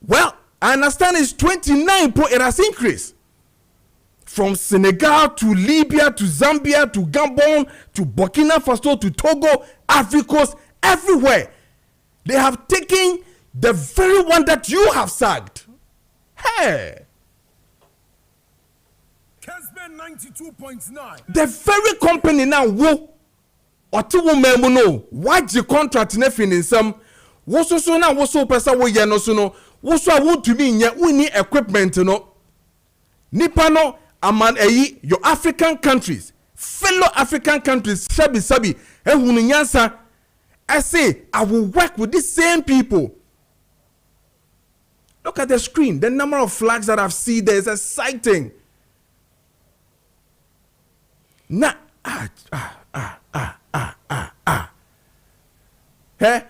Well, I understand it's 29, but it has increased. From Senegal to Libya to Zambia to Gabon to Burkina Faso to Togo, Africa, everywhere. They have taken the very one that you have sacked. Hey! Kessben 92.9. The very company now, who Ote wo memu no waji contract na finisam wo so na wo so pesa wo ye no so no wo so a wo tumi nya woni equipment no nipa no aman your African countries fellow African countries sabi ehunu nyansa. I say I will work with these same people. Look at the screen. The number of flags that I've seen there is exciting. Nah, Hey,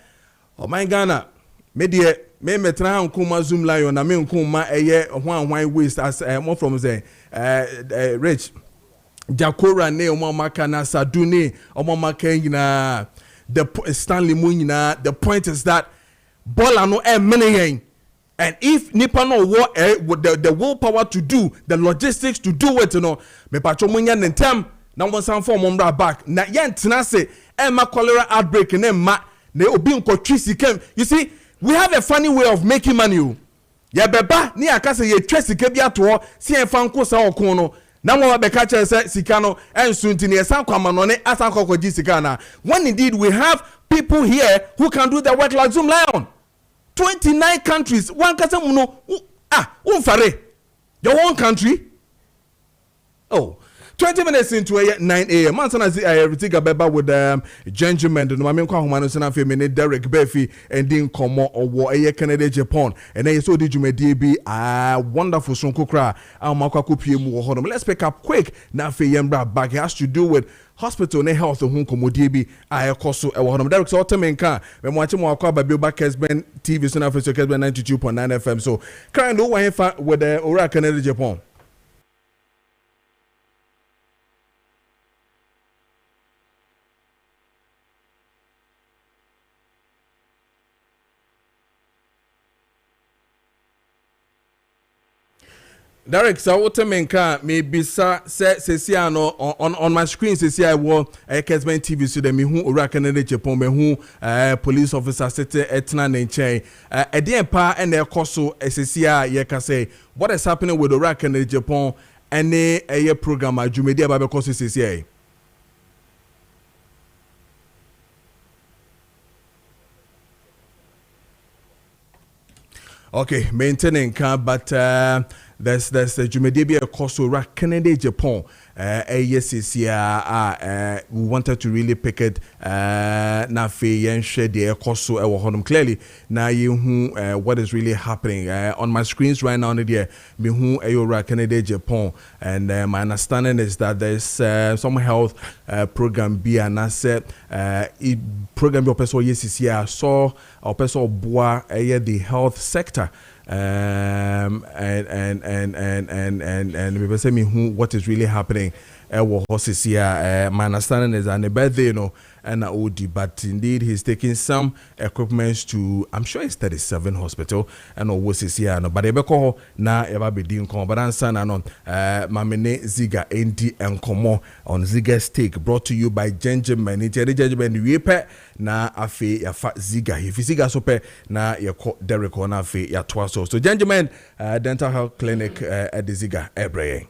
oh my Ghana. Me metra nkuma Zoom lion na me nkuma eye hwan waste as more from say rich Jakora ne omamaka na Sadune omamaka nyina the Stanley Munyina. The point is that ball no many. And if Nipa no with the willpower to do the logistics to do it, me pacho munya nentem na one some form on back na yen tenase ma cholera outbreak ne ma ne obi nkotwi sikem. You see, we have a funny way of making money. Ya beba ni akase ye twa sika bi ato si enfa nko sa okon no na mo be ka che se sika no ensu ntini esan kwama no ne asan kokoji sika na. When indeed we have people here who can do the work like Zoom Lion. 29 countries. One kasa muno unfare. Your own country. Oh, 20 minutes into 9 a.m. Mansana Ritiga Beba with Gentlemen, the Mamiko Humanusana Femini, Derek Befi, and Dean Como or War Canada, Japan. And then so did you may be a wonderful Sonkokra, Makaku PM. Let's pick up quick. Now, Fayembra back has to do with hospital ne health hon komodiebi ayekoso e wo honom direct so temenka me mo achimo akwa ba bioba Kessben TV so na face Kessben 92.9 FM so kind o wan fa with the Ora Canada Japan. Derek, so what menka maybe sa sesia no on my screen sesia I wo Kessben TV so dem hu Ora Canada Japan me hu police officer sete etna ne nchen e dey pa and e koso sesia ye ka say what is happening with Ora Canada Japan and a program adwumedi aba be koso sesia. Okay, maintaining car but there's the Jumedebia Koso Canada Japan we wanted to really pick it na fe yen share the Koso honum clearly na you what is really happening on my screens right now there me hu Ayora Canada Japan and my understanding is that there's some health program be and I said program your person YCCA saw or person boa the health sector and we say me who what is really happening my understanding is on the birthday and OD but indeed he's taking some equipments to I'm sure it's 37 hospital and here but ebeko na eba be din kon but answer na no mamene Ziga ND and Komo on Ziga Steak brought to you by Gentlemen Gentlemen we pe na afi ya fa Ziga if Ziga so pe na ye Derek na afi ya twaso so Gentlemen dental health clinic at the Ziga Ebreye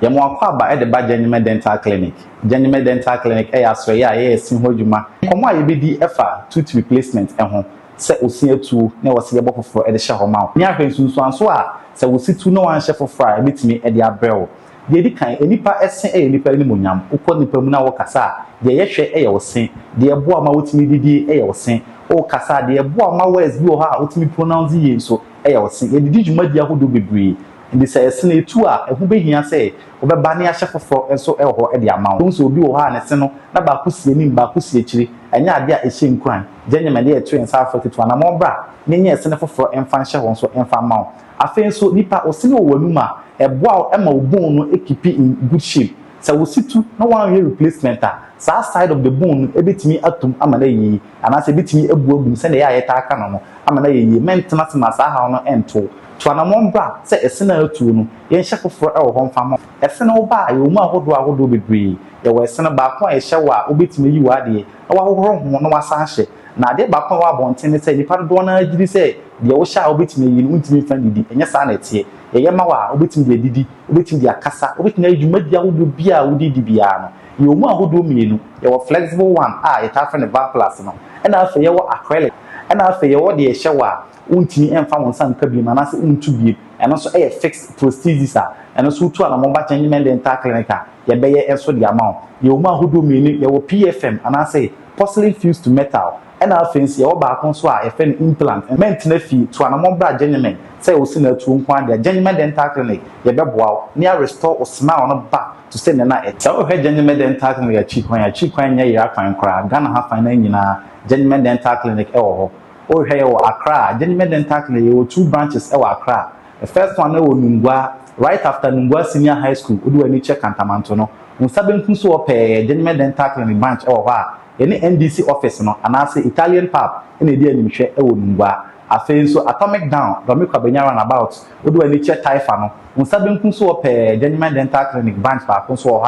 Yamo akwaba at the Gentlemen Dental Clinic. Gentlemen Dental Clinic aswe ya sin hodwuma. Komo ayebedi efa tooth replacement ehho. Se osia tu na wose yebo foforo e de hye homa. Nya hwensunsu anso a se wosi tu no wan hye foforo e betimi e de abrɛw. De di kan enipa esen enipa ni monyam. Ukɔ nipa mu na wo kasa de ye hwɛ ye wo sen. De ebo ama wotimi didi ye wo sen. O kasa de ebo ama words bi wo ha wotimi pronounce ye so ye wo sen. Ye didi dwumadi ahodo bebree. Ndi say esene tu a ehu behia say obeba ne ahye foforo enso eho e de ama wo so obi wo ha ne se no na ba kusie nim ba kusie kiri enya ade a ehye nkran Gentlemen de etu ensa afọ ketu na mo bra ne nya esene foforo emfa nhye ho so emfa ma wo afen so nipa osene wo wanu ma eboa ema obon no ekipi in good shape say wo situ na wan replacement a side of the bone ebetimi atum amana yi anase betimi ebuagum se na ya yeta aka no amana yi maintenance ma sa ha no ento Twana mombra se esena atu no yen hye foforo e wo ho mfa mo esena wo ba ye mu ahodo bebre ye wo esena ba ko e hye wa obetimi yi wa de e wa hohoro ho no wasa hye na de ba ko wa bonten se nipa do na agiri se de wo hye obetimi yi no ntimi fa didi enye sa na tie ye ma wa obetimi de didi obetimi de akasa obetimi adwumadi ahodo bia wo didi bia no You mu ahodo mienu. You flexible one. You have friend the back plus no. And after you acrylic. And after you the shower. Untimi emfa won san ka bi ma na se untu bi eno so e fixed prosthesis a eno so tu ana mo ba change dental clinic a ye be ye enso the amount ye o ma hodo mi ni ye wo PFM ana say porcelain fused to metal and our fancy ye wo ba kon so a e fe implant maintenance fee to ana mo bra genuine say o si na tu nkwan de genuine dental clinic ye be boa ni a restore o smile no back to say na e so he genuine dental clinic ya chi kwan nya ya kwan kra Ghana ha fan na nyina genuine dental clinic e wo oh hey Accra genuine dental clinic you 2 branches Accra the first one we Nungwa right after Nungwa Senior High School odu ani check Antamanto no unsabenku so pe genuine dental clinic branch any NDC office no and I say Italian pub in the animhwe Nungwa afen so atomic down do me kwabenya run about odu ani check Taifa no unsabenku so pe genuine dental clinic branch ba kon so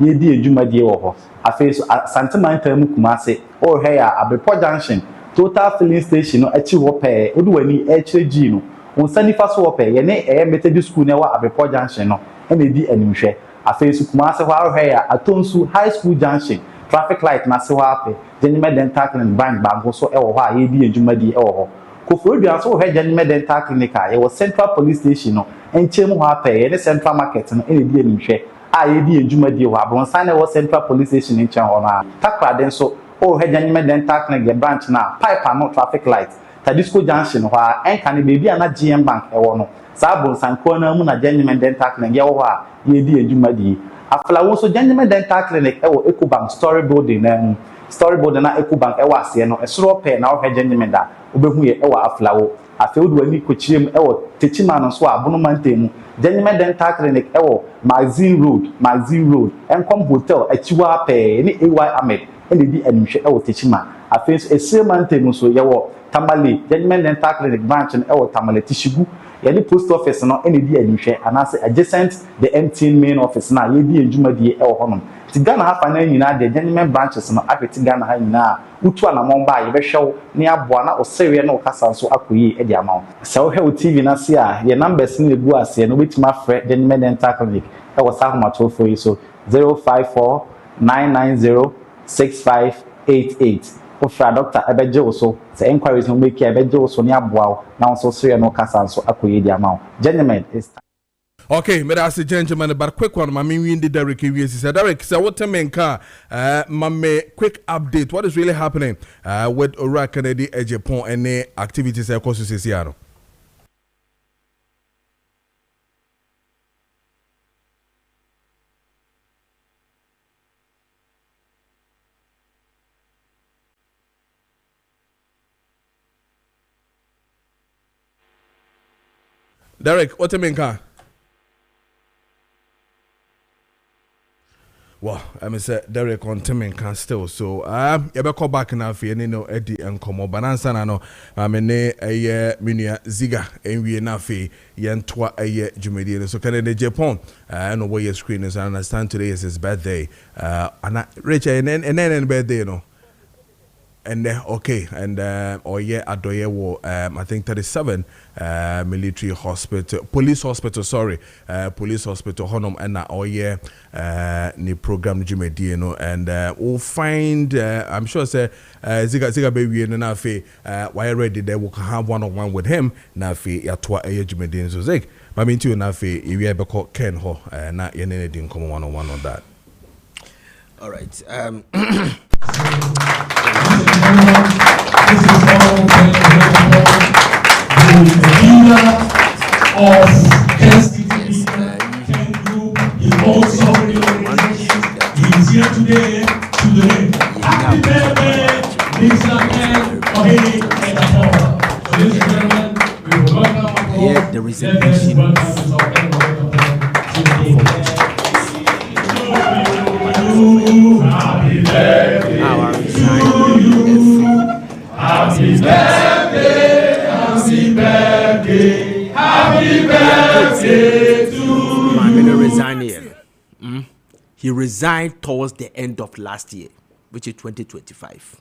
ye di adwumadie wo afen so Santimanta mu Kumase oh hey Abepo Junction Total filling station no achi wo pe odu wani HG no wonsani fa so wo pe ye ne Methodist school na wa Abepo Junction no e na di animhwe afesu kuma se wa hwe ya Atonsu High School Junction traffic light na se wa pe genuine dental clinic bank ba go so e wo ha ye di adwumadi e wo ho Kofodu aso wo hwe genuine dental clinic a ye wo Central Police Station no enche mu ha pe ye ne Central Market no e na di animhwe a ye di adwumadi wo abronsan na wo Central Police Station enche ho na takra den so oh genuine dental clinic the branch na pipe and no traffic light Tadisco Junction wha enka ne baby ana GM bank e wo no sa bon sanko na mu na genuine dental clinic ye wo ha ye di adwumadi afla wo so genuine dental clinic e wo Ecobank story building na Ecobank e wo ase no e soro pe na wo genuine da obehu ye e wo afla wo afi odu ani kochirem e wo techima no so abono mantemu genuine dental clinic e wo Magazine Road enkom hotel achiwa pe ni AY Ahmed and the admission e wo techima afenso esremante so ye wo Tamale genuine dental clinic branch and e wo Tamale Tishigu ye the post office no and the admission and as adjacent the MTN main office na ye di adwumadie e wo honom ti Ghana ha fa na nyina the genuine branches no afeti Ghana ha nyina utu anamon ba ye be hwew ne aboa na osere na okasa so akoyi e di amaw se wo hwe TV na se a ye numbers ni egu ase no betima frɛ genuine dental clinic e wo sa homato for you so 054 990 6588 ofra doctor ebeje so say inquiries no make ebeje so ni aboa na so sere no kasa so akoye di amaw genuine is okay, but as a gentleman, but quick one, Mammy Windy Derek said, Derek, so what time in car? Mammy, quick update. What is really happening with Ora Kennedy Japan and the activities across the Seattle? Derek, what time in car? Well, I say Derek on Timing can still so you better call back now for you know Eddie and Komo Banansa no ne a minia ziga and we na fe yentwa a jumedi so can the Japan no way your screen is I understand today is his birthday and Rich and then birthday no and okay and adoye wo I think 37 military hospital police hospital honum and ni program jumedi no and we'll find I'm sure say ziga baby no na fe why ready there we can have one-on-one with him na fe yatwa jumedi so zig ma me nti na fe we be call Ken ho na ye ne din come one-on-one on that. All right. This is the leader of Kessben Group. He holds so many organizations. He is here today. Happy birthday, Mr. Ken Ohene Ejapon. Ladies and gentlemen, we will welcome Yeah, there is a mission. Happy birthday to you. Happy birthday, happy birthday, happy birthday to you. I'm going to resign here. He resigned towards the end of last year, which is 2025.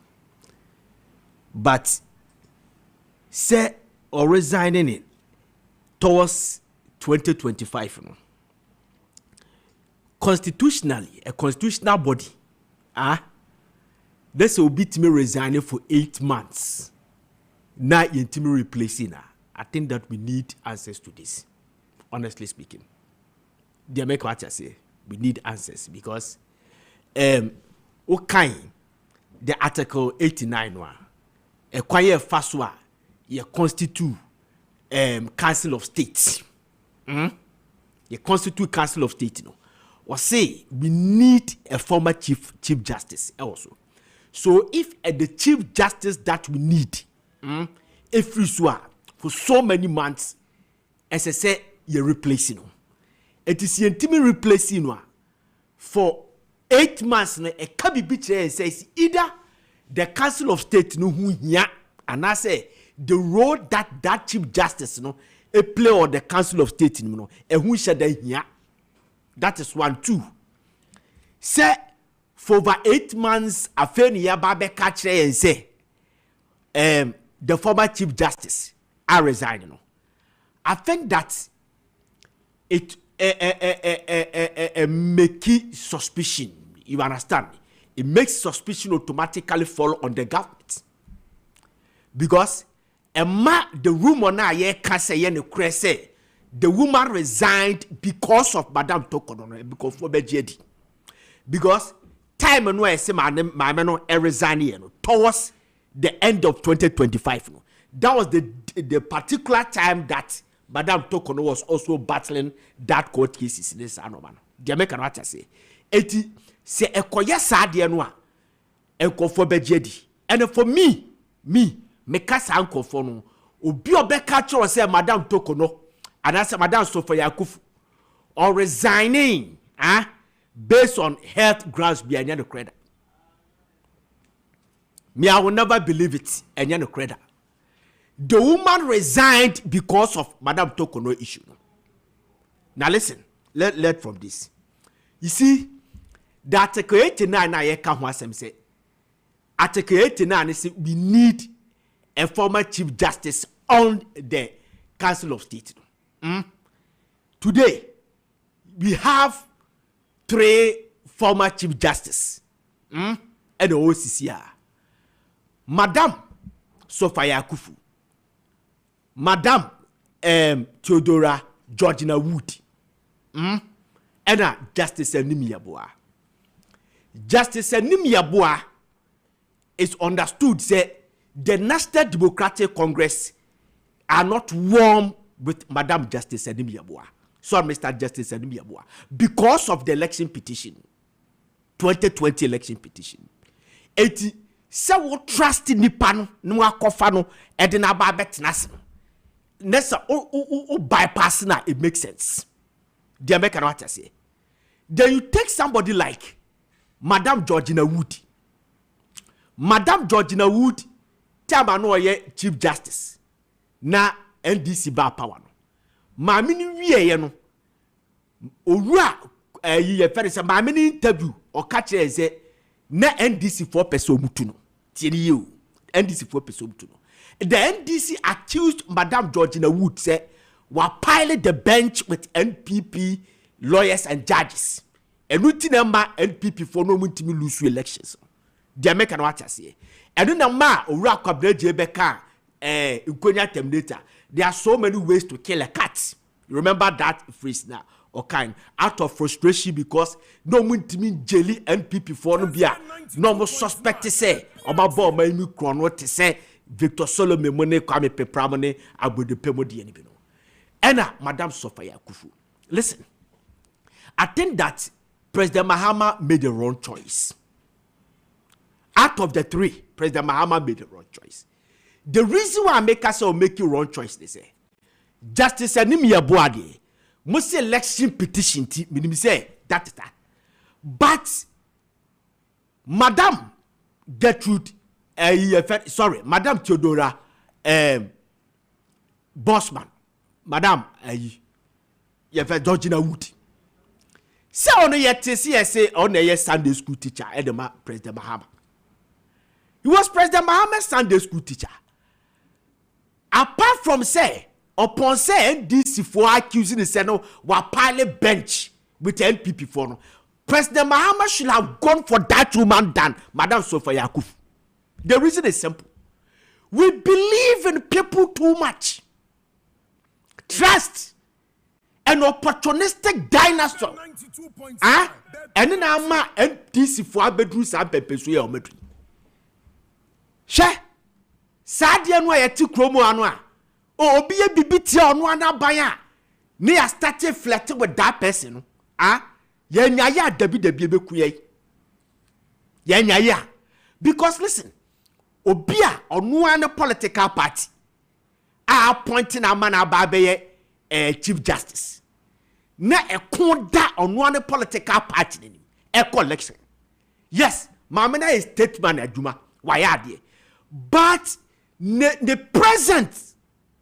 But say or resigning it towards 2025. constitutionally, a constitutional body, this will be to me resigning for 8 months. Now, you replacing her. I think that we need answers to this. Honestly speaking, they make what I say. We need answers because, okay, the Article 89 one, a quiet fast one, you constitute Council of State. You constitute Council of State, you know. Or say we need a former chief justice also. So if the chief justice that we need, if we for so many months, as I say, you're replacing them. It is intimate replacing for 8 months. A cabinet says either the Council of State no who here, and I say the role that chief justice a play or the Council of State and who should they here. That is 1, 2. Say for over 8 months, a fair Babe catch and say, the former chief justice are resigning. I think that it make suspicion. You understand? It makes suspicion automatically fall on the government because the rumor now can say the woman resigned because of Madame Tokono because for BJD. Because time and where I say my man resign towards the end of 2025. That was the particular time that Madame Tokono was also battling that court cases in this anoman. The American what say. Eti se ekoye sadie no a enkofo BJD. And for me kasa ankofo no obi obeka kire say Madame Tokono and I said, Madame Sophia Yakufu, or resigning based on health grounds behind the credit. Me, I will never believe it. And the credit. The woman resigned because of Madame Tokono issue. Now listen, let from this. You see, the Article 89 I can't want to say. Article 89 is we need a former chief justice on the Council of State. Today, we have 3 former chief justices and the OCCR. Madame Sophia Yakufu, Madame Theodora Georgina Wood, and Justice Enimi Yabua. Justice Enimi Yabua is understood say the National Democratic Congress are not warm with Madam Justice Enimi Yabua. So Mr. Justice Enimi Yabua. Because of the election petition. 2020 election petition. Eti se wo trust nipa no no akofa no e de na ba betnas. Nessa o bypass na it makes sense. The American what I say. Then you take somebody like Madam Georgina Wood. Madam Georgina Wood tell no ye Chief Justice. Na NDC ba power no. Maami ni wiye no. Owura ye fere se maami ni interview o ka kire ze na NDC 4% mutu no. Tieni you. NDC 4% mutu no. The NDC accused Madam Georgina Wood say were piling the bench with NPP lawyers and judges. And number NPP for no to lose elections. The American what I say. And then ma owura kwabra jebeka Ukonya terminator. There are so many ways to kill a cat. You remember that phrase now? Or kind out of frustration because no one to mean jelly NPP for no bia. No more suspect to say about bomb my chrono to say Victor Solomon money kwame pepramone abu de pemodi anybino. Ena Madam Sophia Yakufu. Listen. I think that President Mahama made the wrong choice. Out of the 3, President Mahama made the wrong choice. The reason why I make us all make you wrong choice, they say, Justice Enimi Yabua, must election petition, meaning say that. But Madam Gertrude, Madam Theodora Bossman, Madam Georgina Wood. Say on yet say on a Sunday school teacher, Edema President Mahama. He was President Mahama's Sunday school teacher. Apart from say, upon say NDC for accusing the Senate were piling bench with the NPP for no. President Mahama should have gone for that woman than Madam Sophia Yakuf. The reason is simple. We believe in people too much. Trust an opportunistic dinosaur. And then I'm NTC for bedroom Pepe Suya Metri. She Sadia no yeti kromo anwa. Obi e bibiti ono anabaya. Ne ya started flirting with that person. Yenya ya debi beku ye. Yenya ya. Because listen, Obia ono an political party appointing a man ababeye chief justice. Na ekonda ono an political party ni e collection. Yes, mamena is statement aduma. Why but the present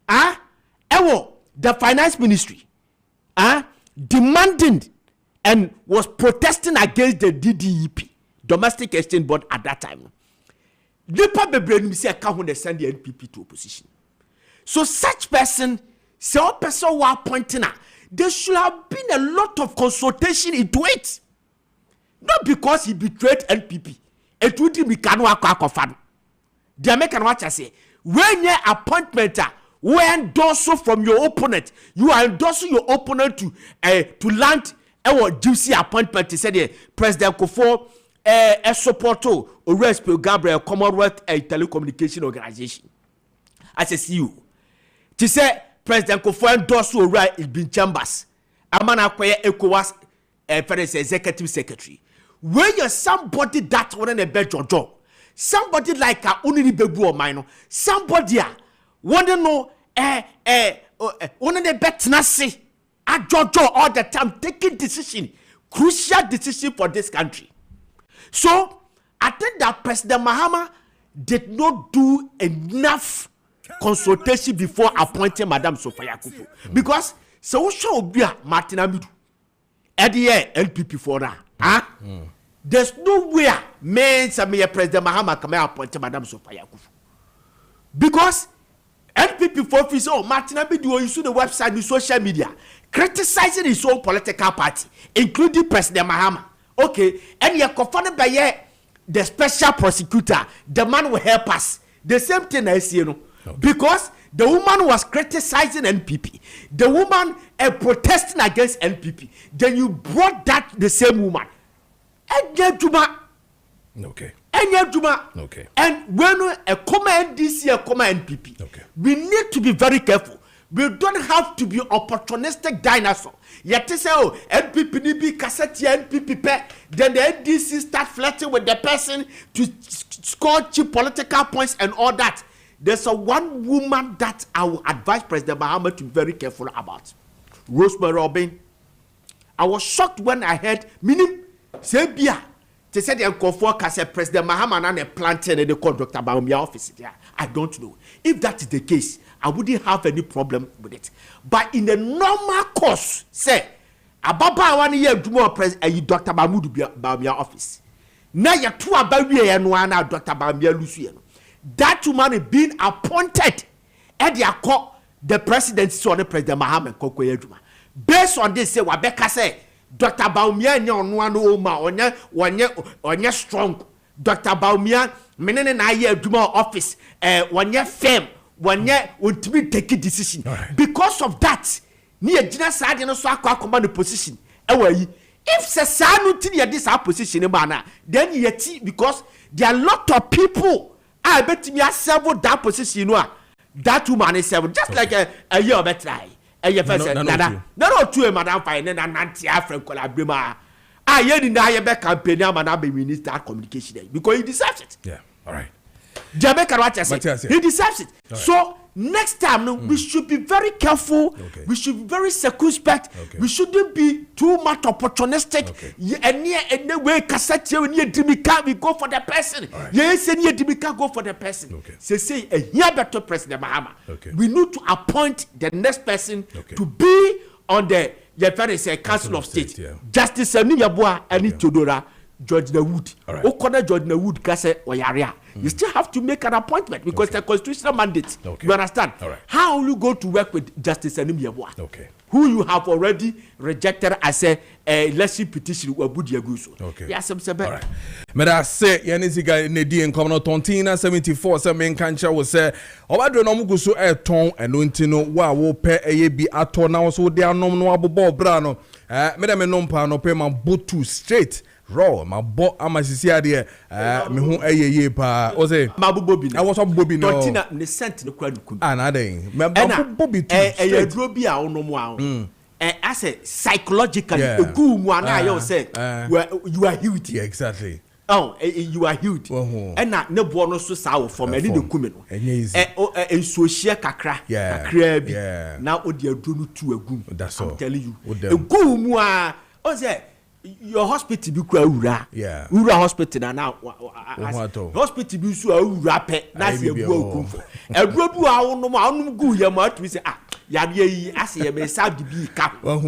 the finance ministry demanding and was protesting against the DDEP, domestic exchange board, at that time. Nipa bebree say account they send the NPP to opposition. So such person, so person were appointing her, there should have been a lot of consultation into it. Not because he betrayed NPP. It would be fan. The American watch I say, when your appointment we endorse from your opponent, you are endorsing your opponent to land our juicy appointment. He said, President Kofo a supporter or rescue Gabriel Commonwealth a telecommunication organization. As a CEO, to say President Kofo endorse or right in Bin Chambers, a man acquire ECOWAS executive secretary. When you're somebody that wouldn't a bed your job. Somebody like a only bebu or minor. Somebody want to know one of the bet nasi a jojo all the time taking decision, crucial decision for this country. So I think that President Mahama did not do enough consultation before appointing Madam Sophia Kufu. Because so show be Martin Amidu at the NPP for that. There's nowhere men some President Mahama come appoint Madam Sophia Kufu. Because NPP for office, Martin Abidu use the website, the social media, criticizing his own political party, including President Mahama. Okay, and you're confronted by the special prosecutor, the man will help us. The same thing I see, because the woman was criticizing NPP, the woman protesting against NPP. Then you brought that the same woman. Okay. Okay. And when a command NDC, a command NPP, we need to be very careful. We don't have to be opportunistic dinosaur. Yet to say, NPP NB cassette NPP pay, then the NDC start flirting with the person to score cheap political points and all that. There's a one woman that I will advise President Mahama to be very careful about. Rosemary Robin. I was shocked when I heard Sebia, they said the Uncle said President Mahama and a planter and the call Dr. Baumia office. Yeah, I don't know. If that is the case, I wouldn't have any problem with it. But in the normal course, say, Ababa 1 year do more president Dr. Baumia office. Now you're two about and one Dr. Baumia Luciano. That woman is being appointed at the presidency on the President Mahama Kokoyeduma. Based on this, say Wabeka say. Dr. Baumia onye strong. Dr. Baumia menene na ye aduma office onye firm onye ultimate take decision. Because of that, ni agina sade no so akoma no position yi. If se sa no tin ye this position man then yeti because there are a lot of people I bet me serve that position that woman is serve just like a year better. No, two Madam Fine and Nancy African Colabrima. I hear in the campaign, Madam Minister communication because he deserves it. Yeah, all right. Jamaica, what I said, he deserves it. Right. So next time, we should be very careful. Okay. We should be very circumspect. Okay. We shouldn't be too much opportunistic. Okay. And near any way, cassette near Dimika, we go for the person. Right. Yes, and near Dimika, go for the person. Okay. Say a year better President Mahama. Okay. We need to appoint the next person to be on the Council of State. Yeah. Justice Niyabwa and Tudora. George Wood. Okona George Wood kase oyaria. You still have to make an appointment because it's a constitutional mandate. You understand? Right. How will you go to work with Justice Niyabwa? Okay. who you have already rejected as a election petition wabudi aguso. Okay. Yes, I'm saying. All right. But I say, Yanisiga Nedi and Commono Tontina 74, some main cancer will say, Obado no Muguso air tone and Untino, wa will pay a be at now, so they are no abo brano. Madame Nompa no pay my boot too straight. Raw, my bo, I'm a sincere, me who a ye pa, or say, Mabubobi. I was a bobby no. Tontina, the sent no crowd. Another, Bobby, a drobby out no more. As a psychologically, a good one, I say, you are huge. Yeah, exactly. Oh, you are huge. And not no bonus to sour from a little cumin. And so share kakra. Yeah. Now, what you're doing to a goom. That's all. I'm telling you. A goom, oh, say, your hospital be ura. Yeah. Ura hospital now. Hospital be so rapid. That's your go. A robu, I don't know, go your mouth. We say, Yadi, I say, may sad to be cap. But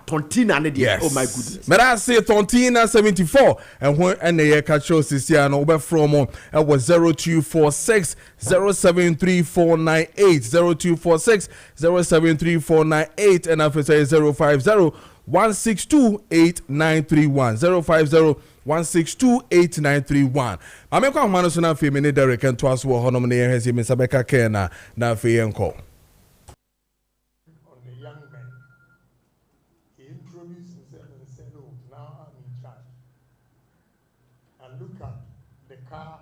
Tontina, oh my goodness. But I say Tontina 74, and when they catch us this year, and over from it was 0246 073498, 0246 073498, and after say 050 1628931 050-162-8931. I make a man so na fe me ne Derek and twas wo honom ne yen hesi me sabeka ke na fe yen ko. On the young man, he introduced himself and said, "Oh, now I'm in charge." And look at the car.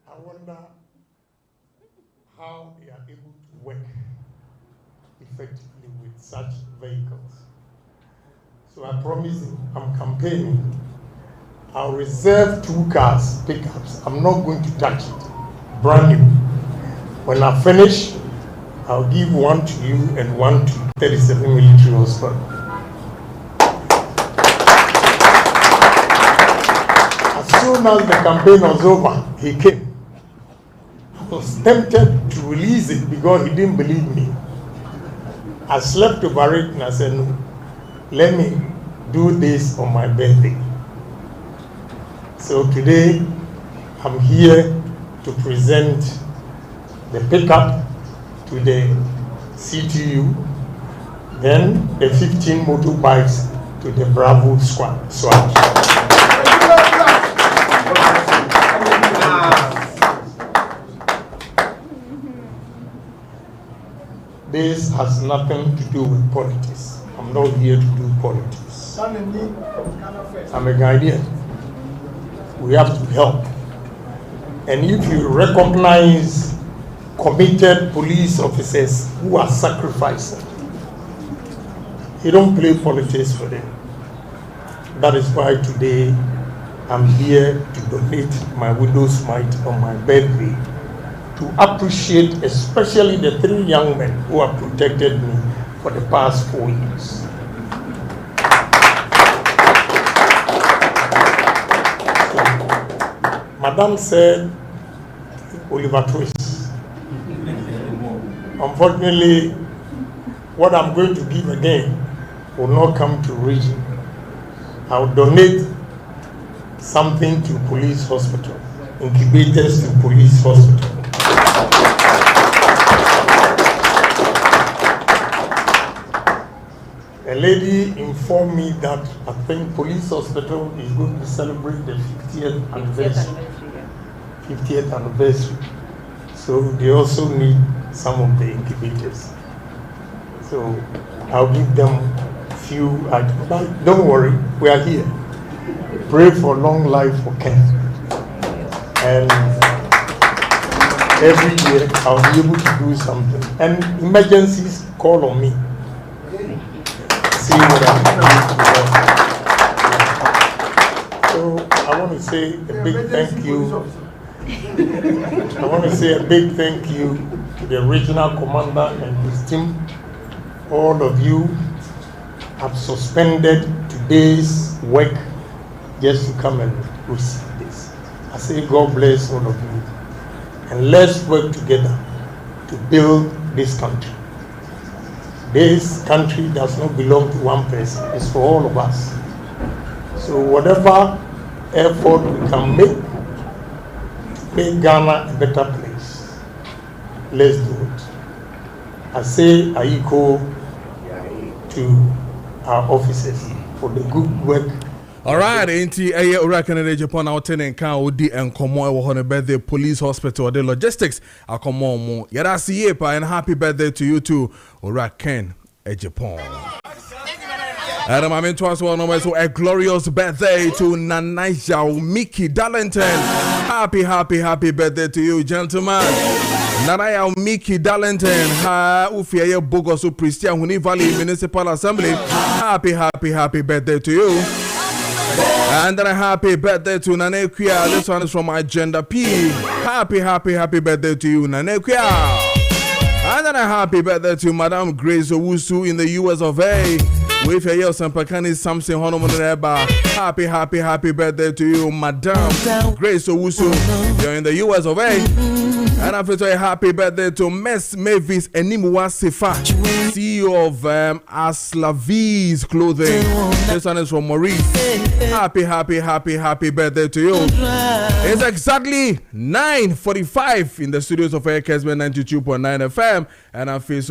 I wonder how they are able to work effectively with such vehicles. So I promise him, I'm campaigning. I'll reserve 2 cars, pickups. I'm not going to touch it. Brand new. When I finish, I'll give 1 to you and 1 to 37 military hospital. As soon as the campaign was over, he came. I was tempted to release it because he didn't believe me. I slept over it and I said, no, let me do this on my birthday. So today, I'm here to present the pickup to the CTU, then the 15 motorbikes to the Bravo squad. This has nothing to do with politics. I'm not here to do politics. I'm a Ghanaian. We have to help. And if you recognize committed police officers who are sacrificing, you don't play politics for them. That is why today I'm here to donate my widow's mite on my birthday to appreciate especially the 3 young men who have protected me for the past 4 years. So, Madam said, Oliver Twist. Unfortunately, what I'm going to give again will not come to region. I'll donate something to police hospital, incubators to police hospital. A lady informed me that I think police hospital is going to celebrate the 50th anniversary. 50th anniversary. So they also need some of the incubators. So I'll give them a few items. But don't worry, we are here. Pray for long life for Kessben. And every year I'll be able to do something. And emergencies, call on me. See what I'm doing. So I want to say a big thank you. I want to say a big thank you to the regional commander and his team. All of you have suspended today's work just to come and receive this. I say God bless all of you. And let's work together to build this country. This country does not belong to one person. It's for all of us. So whatever effort we can make Ghana a better place, let's do it. I say, I echo to our officers for the good work. All right, ain't Ura Canada Japan out and can Odi and Komo on a birthday police hospital the logistics. I come on more. Yada see and happy birthday to you too, Ura Ken Japan. Adam, I'm into us one so a glorious birthday to Nanaija Mickey Darlington. Happy birthday to you, gentlemen. Nanaija Mickey Darlington, Ufia Bogosu Christian Huni Valley Municipal Assembly. Happy birthday to you. And then a happy birthday to Nanekia. This one is from my Agenda P. Happy birthday to you, Nanekia. And then a happy birthday to Madame Grace Owusu in the US of A. With a year Sampakani Samson Honomoneba. Happy birthday to you, Madame Grace Owusu. You're in the US of A. And I feel a happy birthday to Miss Mavis Enimwa Sefa, CEO of Aslavi's Clothing. This one is from Maurice. Happy birthday to you. It's exactly 9:45 in the studios of Kessben 92.9 FM. And I feel so